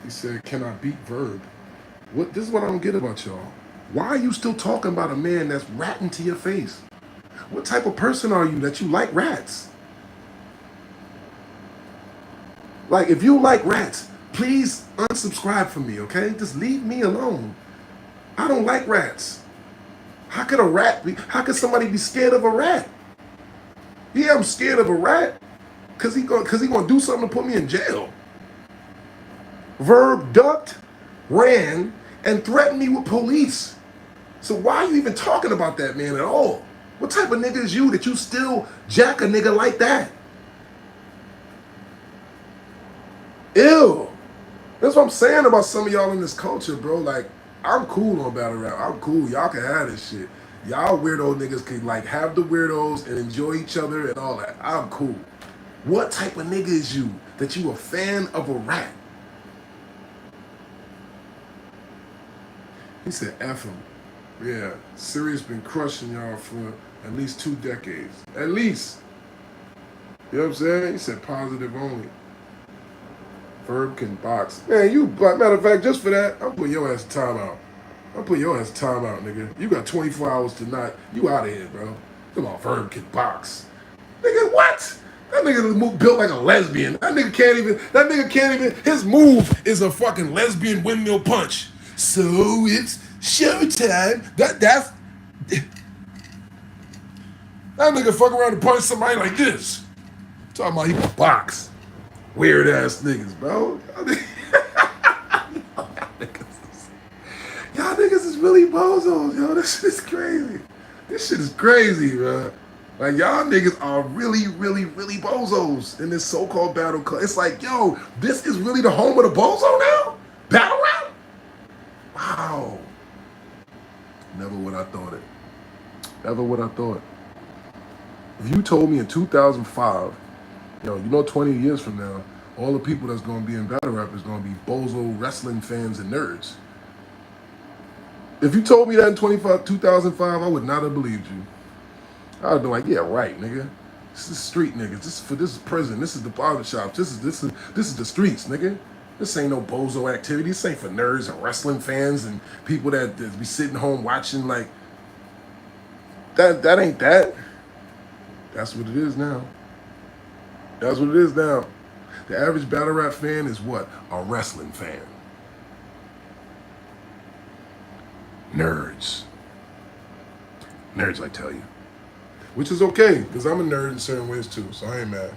He said, can I beat Verb? This is what I don't get about y'all. Why are you still talking about a man that's ratting to your face? What type of person are you that you like rats? Like, if you like rats, please unsubscribe from me, okay? Just leave me alone. I don't like rats. How could somebody be scared of a rat? Yeah, I'm scared of a rat because he gonna do something to put me in jail. Verb ducked, ran, and threatened me with police. So why are you even talking about that man at all? What type of nigga is you that you still jack a nigga like that? Ew. That's what I'm saying about some of y'all in this culture, bro. Like, I'm cool on battle rap. I'm cool. Y'all can have this shit. Y'all weirdo niggas can like have the weirdos and enjoy each other and all that. I'm cool. What type of nigga is you that you a fan of a rap? He said, F him. Yeah, Serius been crushing y'all for at least 2 decades. At least. You know what I'm saying? He said positive only. Verb can box. Man, you, matter of fact, just for that, I'm putting your ass in timeout. I'm putting your ass in timeout, nigga. You got 24 hours to not. You out of here, bro. Come on, Verb can box. Nigga, what? That nigga built like a lesbian. That nigga can't even, his move is a fucking lesbian windmill punch. So it's showtime. That's, that nigga fuck around and punch somebody like this. Talking about he can box. Weird ass niggas, bro. Y'all niggas is really bozos, yo. This shit is crazy. This shit is crazy, man. Like, y'all niggas are really, really, really bozos in this so-called battle club. It's like, yo, this is really the home of the bozo now? Battle rap? Wow. Never would I thought it. Never would I thought. If you told me in 2005, you know 20 years from now, all the people that's going to be in battle rap is going to be bozo wrestling fans and nerds. If you told me that in 2005, I would not have believed you. I would have been like, yeah, right, nigga. This is street niggas. This is prison. This is the barbershop. This is the streets, nigga. This ain't no bozo activity. This ain't for nerds and wrestling fans and people that be sitting home watching like that ain't that. That's what it is now. That's what it is now. The average battle rap fan is what? A wrestling fan. Nerds. Nerds, I tell you. Which is okay, because I'm a nerd in certain ways too, so I ain't mad. You know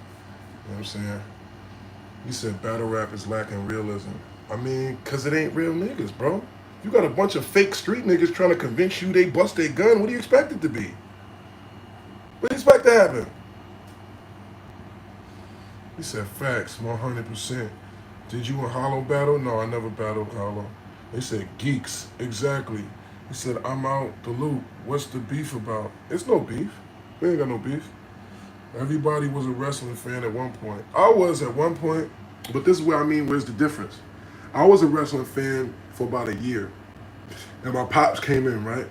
what I'm saying? You said battle rap is lacking realism. I mean, because it ain't real niggas, bro. You got a bunch of fake street niggas trying to convince you they bust their gun. What do you expect it to be? What do you expect to happen? He said, facts, 100%. Did you and Hollow battle? No, I never battled Hollow. They said, geeks, exactly. He said, I'm out the loop. What's the beef about? It's no beef. We ain't got no beef. Everybody was a wrestling fan at one point. I was at one point, but this is where I mean, where's the difference? I was a wrestling fan for about a year. And my pops came in, right?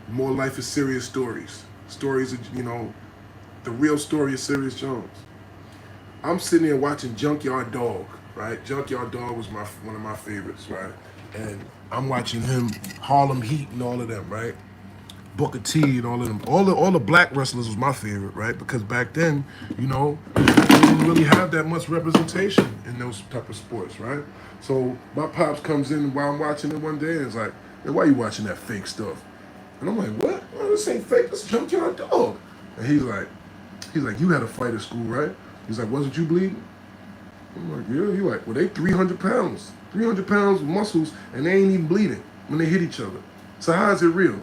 More Life is Serious stories. Stories of, the real story of Serius Jones. I'm sitting there watching Junkyard Dog, right? Junkyard Dog was one of my favorites, right? And I'm watching him, Harlem Heat and all of them, right? Booker T and all of them. All the black wrestlers was my favorite, right? Because back then, we didn't really have that much representation in those type of sports, right? So my pops comes in while I'm watching it one day and is like, hey, why you watching that fake stuff? And I'm like, what? Oh, this ain't fake, this is Junkyard Dog. And he's like, you had a fight at school, right? He's like, wasn't you bleeding? I'm like, yeah. He's like, well, they 300 pounds. 300 pounds of muscles, and they ain't even bleeding when they hit each other. So how is it real?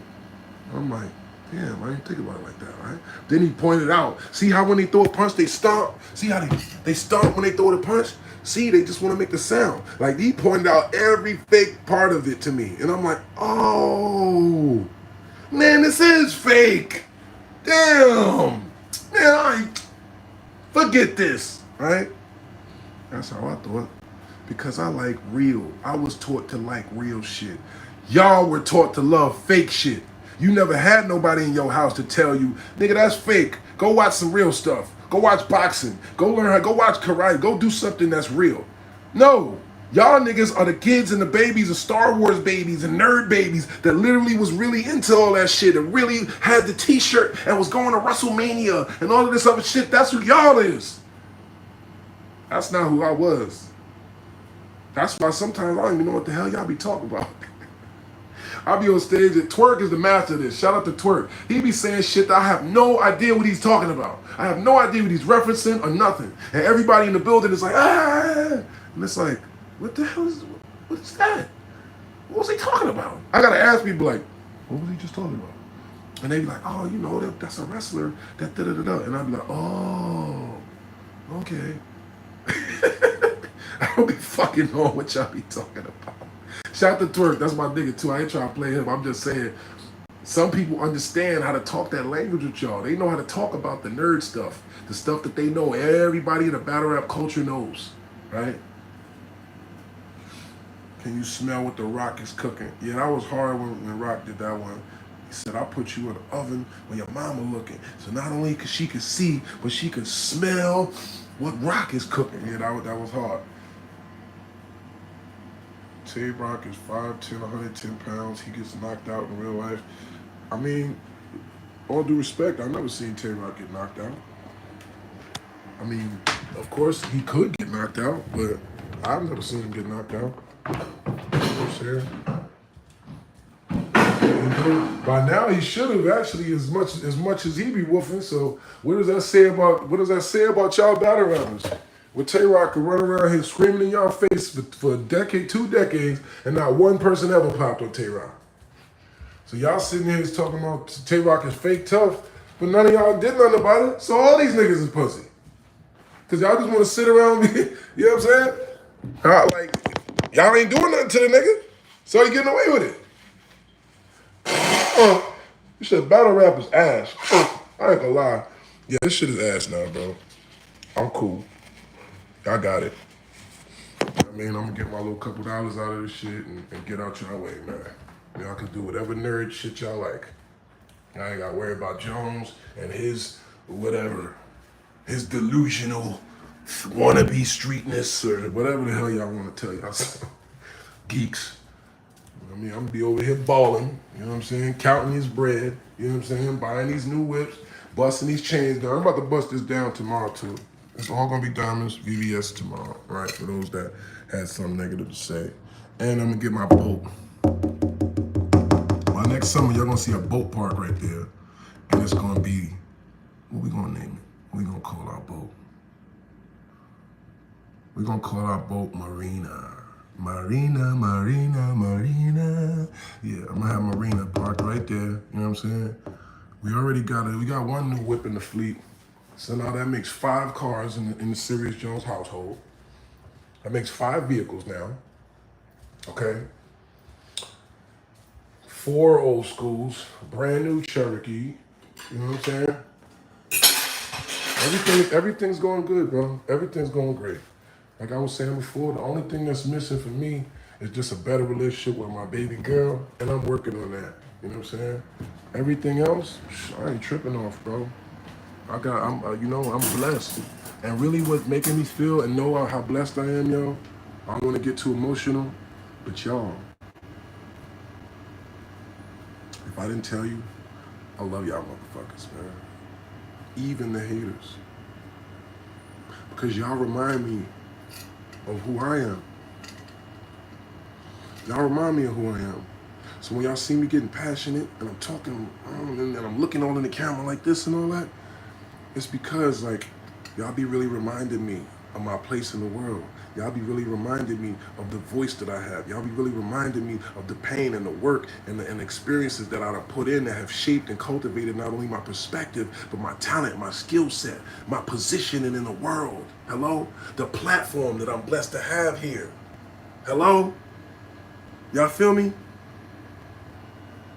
I'm like, damn, I didn't think about it like that, right? Then he pointed out, see how when they throw a punch, they stomp? See how they stomp when they throw the punch? See, they just want to make the sound. Like, he pointed out every fake part of it to me. And I'm like, oh, man, this is fake. Damn. Man, forget this, right? That's how I thought. Because I like real. I was taught to like real shit. Y'all were taught to love fake shit. You never had nobody in your house to tell you, nigga, that's fake. Go watch some real stuff. Go watch boxing. Go learn how, go watch karate. Go do something that's real. No. Y'all niggas are the kids and the babies of Star Wars babies and nerd babies that literally was really into all that shit and really had the t-shirt and was going to WrestleMania and all of this other shit. That's who y'all is. That's not who I was. That's why sometimes I don't even know what the hell y'all be talking about. I'll be on stage and Twerk is the master of this. Shout out to Twerk. He be saying shit that I have no idea what he's talking about. I have no idea what he's referencing or nothing. And everybody in the building is like, ah. And it's like, what the hell is, what is that? What was he talking about? I gotta ask people like, what was he just talking about? And they be like, oh, that's a wrestler. That da da da da. And I'd be like, oh, okay. I don't be fucking knowing what y'all be talking about. Shout out to Twerk, that's my nigga too. I ain't trying to play him. I'm just saying, some people understand how to talk that language with y'all. They know how to talk about the nerd stuff, the stuff that they know everybody in the battle rap culture knows, right? Can you smell what the Rock is cooking? Yeah, that was hard when Rock did that one. He said, I'll put you in the oven when your mama looking. So not only could she could see, but she could smell what Rock is cooking. Yeah, that was hard. Tay Rock is 5'10", 110 pounds. He gets knocked out in real life. I mean, all due respect, I've never seen Tay Rock get knocked out. I mean, of course, he could get knocked out, but I've never seen him get knocked out. By now he should have actually as much as he be woofing. So what does that say about y'all battle rappers? Where Tay Rock could run around here screaming in y'all face for a decade, 2 decades, and not one person ever popped on Tay Rock. So y'all sitting here talking about Tay Rock is fake tough, but none of y'all did nothing about it. So all these niggas is pussy. Cause y'all just want to sit around me, you know what I'm saying? Like, y'all ain't doing nothing to the nigga, so he getting away with it. You said battle rap is ass. I ain't gonna lie. Yeah, this shit is ass now, bro. I'm cool. I got it. I mean, I'm gonna get my little couple dollars out of this shit and get out y'all way, man. Y'all can do whatever nerd shit y'all like. I ain't gotta worry about Jones and his whatever, his delusional wannabe streetness or whatever the hell y'all want to tell y'all. Geeks. I mean, I'm gonna be over here balling, you know what I'm saying? Counting his bread, you know what I'm saying? Buying these new whips, busting these chains down. I'm about to bust this down tomorrow too. It's all gonna be diamonds, VVS tomorrow, right? For those that had something negative to say. And I'm gonna get my boat. By next summer, y'all gonna see a boat park right there. And it's gonna be, what we gonna name it? What we gonna call our boat? We're gonna call our boat Marina. Marina, Marina, Marina. Yeah, I'm gonna have Marina parked right there, you know what I'm saying? We got one new whip in the fleet. So now that makes 5 cars in the Serius Jones household. That makes 5 vehicles now, okay? 4 old schools, brand new Cherokee, you know what I'm saying? Everything's going good, bro. Everything's going great. Like I was saying before, the only thing that's missing for me is just a better relationship with my baby girl, and I'm working on that. You know what I'm saying? Everything else, I ain't tripping off, bro. I'm blessed. And really what's making me feel and know how blessed I am, yo, I don't want to get too emotional, but y'all, if I didn't tell you, I love y'all motherfuckers, man. Even the haters. Because y'all remind me of who I am. Y'all remind me of who I am. So when y'all see me getting passionate and I'm talking and I'm looking all in the camera like this and all that, it's because like y'all be really reminding me of my place in the world. Y'all be really reminding me of the voice that I have. Y'all be really reminding me of the pain and the work and the experiences that I done put in that have shaped and cultivated not only my perspective, but my talent, my skill set, my positioning in the world. Hello? The platform that I'm blessed to have here. Hello? Y'all feel me?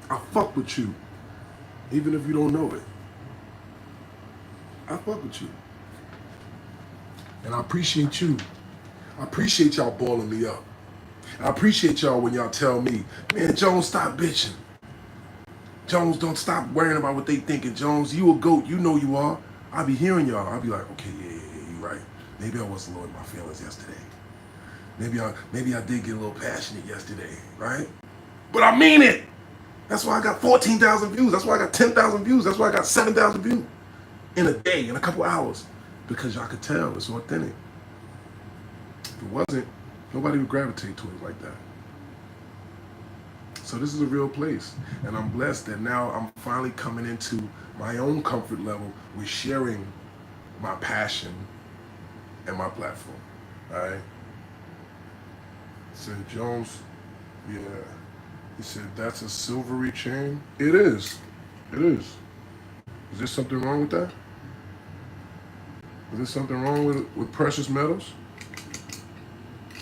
I fuck with you, even if you don't know it. I fuck with you. And I appreciate you. I appreciate y'all balling me up. I appreciate y'all when y'all tell me, man, Jones, stop bitching. Jones, don't stop worrying about what they thinking. Jones, you a GOAT, you know you are. I be hearing y'all. I be like, okay, yeah, you right. Maybe I wasn't low in my feelings yesterday. Maybe I did get a little passionate yesterday, right? But I mean it. That's why I got 14,000 views. That's why I got 10,000 views. That's why I got 7,000 views in a day, in a couple hours. Because y'all could tell it's authentic. If it wasn't, nobody would gravitate to it like that. So this is a real place. And I'm blessed that now I'm finally coming into my own comfort level with sharing my passion and my platform. All right? Said Jones, yeah. He said, that's a silvery chain? It is. It is. Is there something wrong with that? Is there something wrong with precious metals?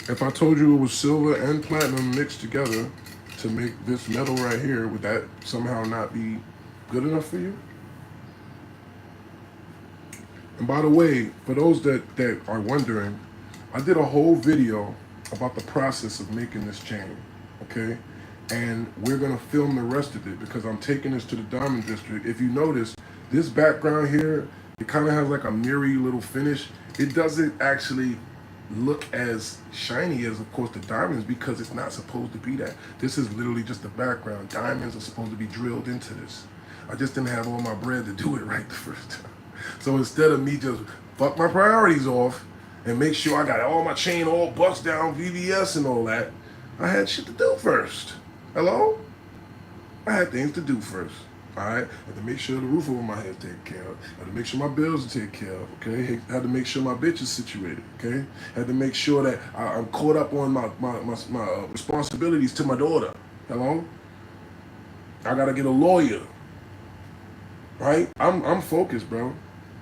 If I told you it was silver and platinum mixed together to make this metal right here, would that somehow not be good enough for you? And by the way, for those that are wondering, I did a whole video about the process of making this chain, okay? And we're gonna film the rest of it because I'm taking this to the Diamond District. If you notice, this background here, it kind of has like a mirrory little finish. It doesn't actually look as shiny as, of course, the diamonds because it's not supposed to be that. This is literally just the background. Diamonds are supposed to be drilled into this. I just didn't have all my bread to do it right the first time. So instead of me just fuck my priorities off and make sure I got all my chain all bust down, VVS and all that, I had shit to do first. Hello? I had things to do first. All right? I had to make sure the roof over my head is taken care of. I had to make sure my bills are taken care of. Okay? I had to make sure my bitch is situated. Okay? I had to make sure that I'm caught up on my responsibilities to my daughter. Hello? I gotta get a lawyer. Right? I'm focused, bro.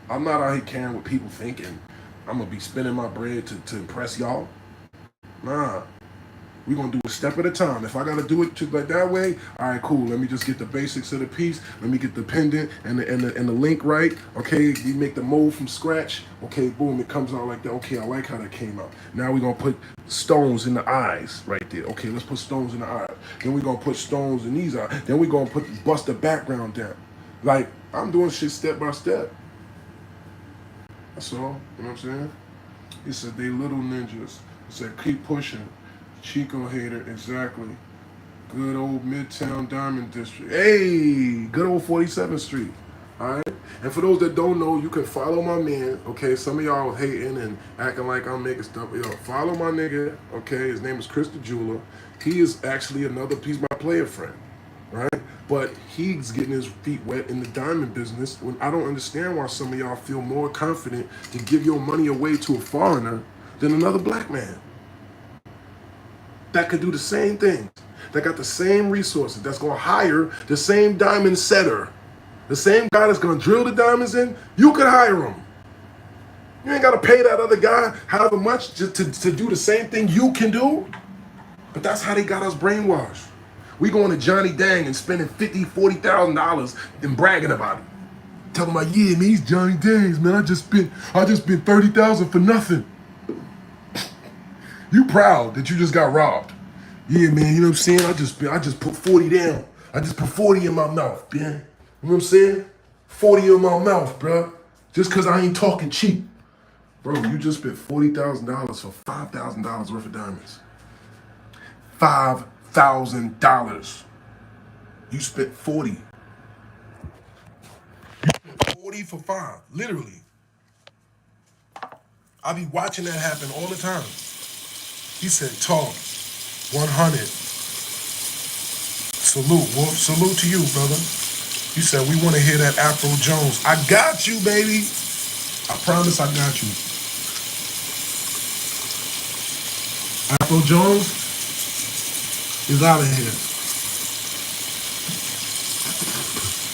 I'm not out here caring what people thinking. I'm gonna be spending my bread to impress y'all. Nah. We're gonna do a step at a time. If I gotta do it like that way, all right, cool. Let me just get the basics of the piece. Let me get the pendant and the link right. Okay, you make the mold from scratch. Okay, boom, it comes out like that. Okay, I like how that came out. Now we're gonna put stones in the eyes right there. Okay, let's put stones in the eyes. Then we're gonna put stones in these eyes. Then we're gonna bust the background down. Like, I'm doing shit step by step. That's all. You know what I'm saying? He said they little ninjas. He said keep pushing. Chico hater, exactly. Good old Midtown Diamond District. Hey, good old 47th Street. All right. And for those that don't know, you can follow my man. Okay, some of y'all hating and acting like I'm making stuff. Yo, follow my nigga. Okay, his name is Chris the Jeweler. He is actually he's my player friend, right? But he's getting his feet wet in the diamond business. When I don't understand why some of y'all feel more confident to give your money away to a foreigner than another black man that could do the same thing, that got the same resources, that's gonna hire the same diamond setter, the same guy that's gonna drill the diamonds in. You could hire him. You ain't gotta pay that other guy however much to do the same thing you can do. But that's how they got us brainwashed. We going to Johnny Dang and spending $50,000, $40,000 and bragging about it. Talking about, yeah, man, these Johnny Dangs, man, I just spent $30,000 for nothing. You proud that you just got robbed. Yeah, man, you know what I'm saying? I just put 40 down. I just put 40 in my mouth, man. You know what I'm saying? 40 in my mouth, bro. Just cause I ain't talking cheap. Bro, you just spent $40,000 for $5,000 worth of diamonds. $5,000. You spent 40. You spent 40 for 5, literally. I be watching that happen all the time. He said, talk, 100. Salute, Wolf. Salute to you, brother. He said, we want to hear that Afro Jones. I got you, baby. I promise I got you. Afro Jones is out of here.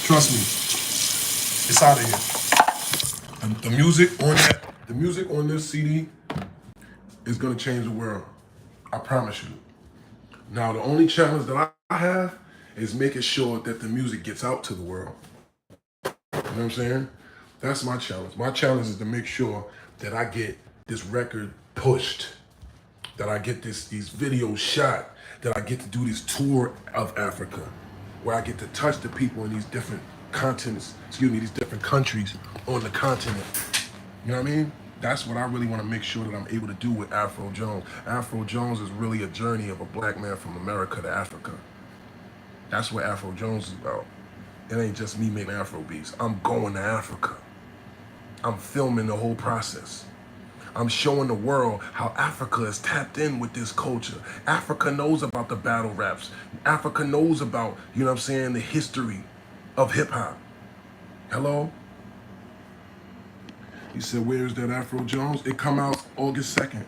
Trust me. It's out of here. And the music on this CD is gonna change the world. I promise you. Now, the only challenge that I have is making sure that the music gets out to the world. You know what I'm saying? That's my challenge. My challenge is to make sure that I get this record pushed, that I get these videos shot, that I get to do this tour of Africa, where I get to touch the people in these different continents, these different countries on the continent. You know what I mean? That's what I really want to make sure that I'm able to do with Afro Jones. Afro Jones is really a journey of a black man from America to Africa. That's what Afro Jones is about. It ain't just me making Afro beats. I'm going to Africa. I'm filming the whole process. I'm showing the world how Africa is tapped in with this culture. Africa knows about the battle raps. Africa knows about, you know what I'm saying, the history of hip hop. Hello? He said, where's that Afro Jones? It come out August 2nd.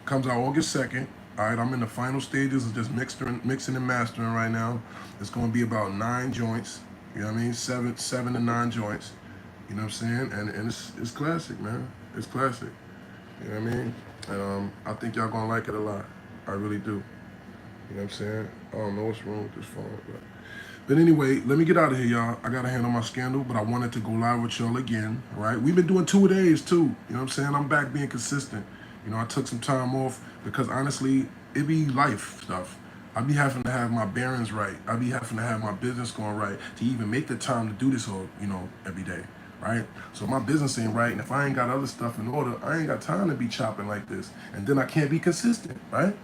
Comes out August 2nd. All right, I'm in the final stages of just mixing and mastering right now. It's going to be about 9 joints. You know what I mean? 7 to 9 joints. You know what I'm saying? And it's classic, man. It's classic. You know what I mean? And I think y'all gonna like it a lot. I really do. You know what I'm saying? I don't know what's wrong with this phone, but anyway, let me get out of here, y'all. I gotta handle my scandal, but I wanted to go live with y'all again. All right, we've been doing 2 days too. You know what I'm saying? I'm back being consistent. You know, I took some time off because honestly, it be life stuff. I be having to have my bearings right. I be having to have my business going right to even make the time to do this all, every day. Right? So my business ain't right, and if I ain't got other stuff in order, I ain't got time to be chopping like this. And then I can't be consistent, right?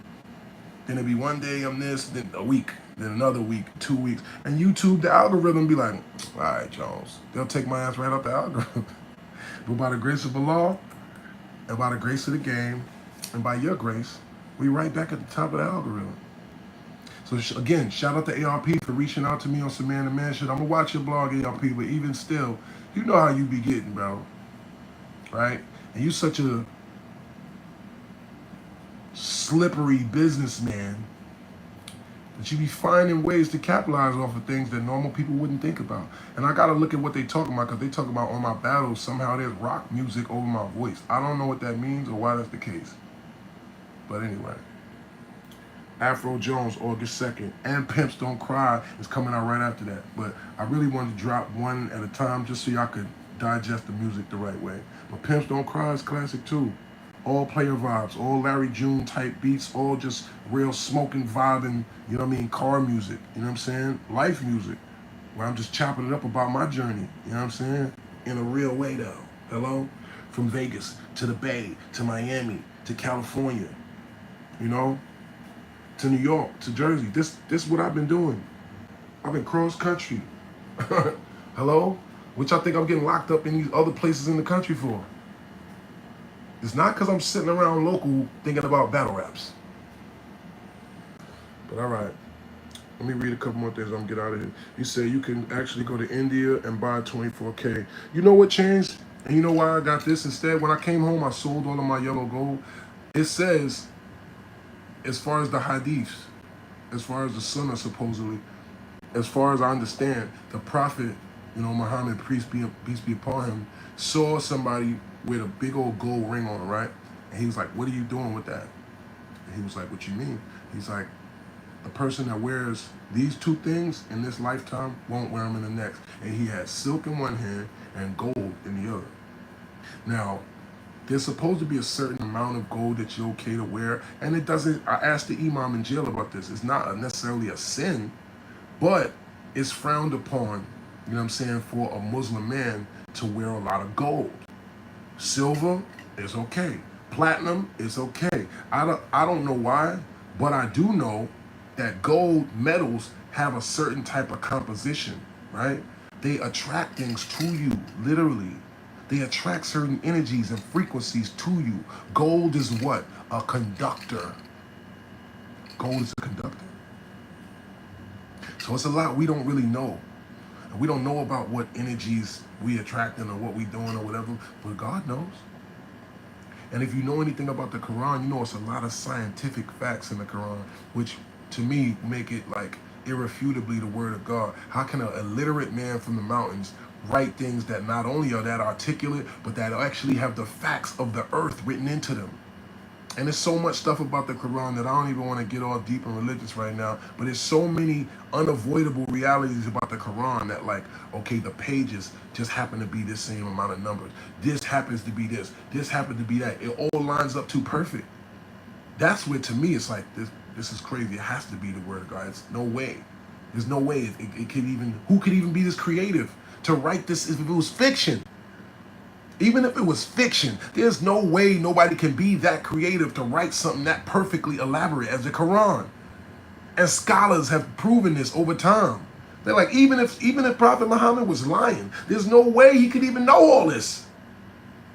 Then it'll be one day I'm this, then a week, then another week, 2 weeks. And YouTube, the algorithm be like, all right, Jones. They'll take my ass right out the algorithm. But by the grace of Allah, and by the grace of the game, and by your grace, we right back at the top of the algorithm. So again, shout out to ARP for reaching out to me on some man-to-man shit. I'm gonna watch your blog, ARP, but even still, you know how you be getting, bro. Right? And you such a slippery businessman that you be finding ways to capitalize off of things that normal people wouldn't think about. And I gotta look at what they talking about, because they talk about on my battles, somehow there's rock music over my voice. I don't know what that means or why that's the case. But anyway, Afro Jones, August 2nd, and Pimps Don't Cry is coming out right after that. But I really wanted to drop one at a time just so y'all could digest the music the right way. But Pimps Don't Cry is classic too. All player vibes, all Larry June type beats, all just real smoking, vibing, you know what I mean, car music, you know what I'm saying? Life music, where I'm just chopping it up about my journey, you know what I'm saying? In a real way though, hello? From Vegas to the Bay, to Miami, to California, you know? To New York, to Jersey. This is what I've been doing. I've been cross country. Hello? Which I think I'm getting locked up in these other places in the country for. It's not because I'm sitting around local thinking about battle raps. But all right. Let me read a couple more things. I'm going to get out of here. You say you can actually go to India and buy 24K. You know what changed? And you know why I got this instead? When I came home, I sold all of my yellow gold. It says, as far as the hadiths, as far as the sunnah supposedly, as far as I understand, the prophet, Muhammad, peace be upon him, saw somebody with a big old gold ring on, right? And he was like, what are you doing with that? And he was like, what you mean? He's like, the person that wears these two things in this lifetime won't wear them in the next. And he had silk in one hand and gold in the other. Now, there's supposed to be a certain amount of gold that you're okay to wear, and it doesn't. I asked the imam in jail about this. It's not necessarily a sin, but it's frowned upon, you know what I'm saying, for a Muslim man to wear a lot of gold. Silver is okay. Platinum is okay. I don't know why, but I do know that gold metals have a certain type of composition, right? They attract things to you, literally. They attract certain energies and frequencies to you. Gold is what? A conductor. Gold is a conductor. So it's a lot we don't really know. And we don't know about what energies we attracting or what we doing or whatever, but God knows. And if you know anything about the Quran, you know it's a lot of scientific facts in the Quran, which to me make it like irrefutably the word of God. How can an illiterate man from the mountains write things that not only are that articulate, but that actually have the facts of the earth written into them? And there's so much stuff about the Quran that I don't even want to get all deep and religious right now, but there's so many unavoidable realities about the Quran that, like, okay, the pages just happen to be this same amount of numbers. This happens to be this. This happens to be that. It all lines up too perfect. That's where, to me, it's like, this is crazy. It has to be the word of God. It's no way. There's no way it could even, who could even be this creative to write this if it was fiction? Even if it was fiction, there's no way nobody can be that creative to write something that perfectly elaborate as the Quran. And scholars have proven this over time. They're like, even if Prophet Muhammad was lying, there's no way he could even know all this.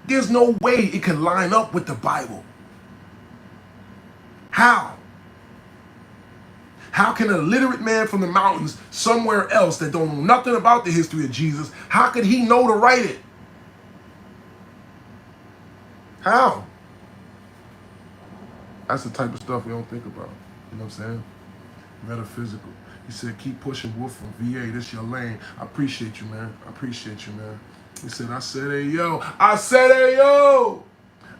There's no way it could line up with the Bible. How? How can a literate man from the mountains somewhere else that don't know nothing about the history of Jesus, how could he know to write it? How? That's the type of stuff we don't think about. You know what I'm saying? Metaphysical. He said, keep pushing Wolf from VA. This your lane. I appreciate you, man. I appreciate you, man. He said, I said, hey, yo. I said, hey, yo.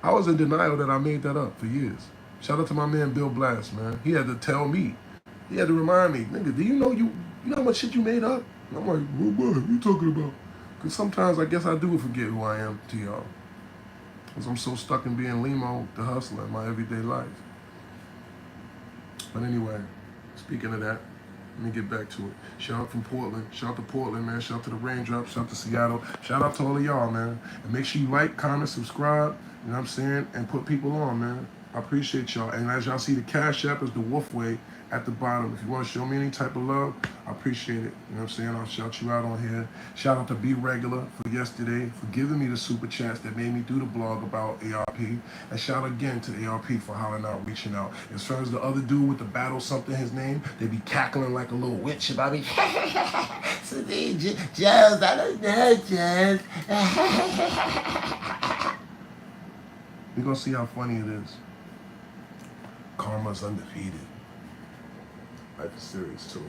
I was in denial that I made that up for years. Shout out to my man Bill Blast, man. He had to tell me. He had to remind me, nigga, do you know how much shit you made up? And I'm like, what are you talking about? Because sometimes I guess I do forget who I am to y'all. Because I'm so stuck in being Limo, the hustler, in my everyday life. But anyway, speaking of that, let me get back to it. Shout out from Portland. Shout out to Portland, man. Shout out to the Raindrops. Shout out to Seattle. Shout out to all of y'all, man. And make sure you like, comment, subscribe, you know what I'm saying? And put people on, man. I appreciate y'all. And as y'all see, the Cash App is the Wolfway at the bottom. If you want to show me any type of love, I appreciate it. You know what I'm saying? I'll shout you out on here. Shout out to Be Regular for yesterday, for giving me the super chats that made me do the blog about ARP. And shout again to ARP for hollering out, reaching out. As far as the other dude with the battle something, his name, they be cackling like a little witch about me. So they, Giles, I don't know, Giles. We're going to see how funny it is. Karma's undefeated. Life is serious, too.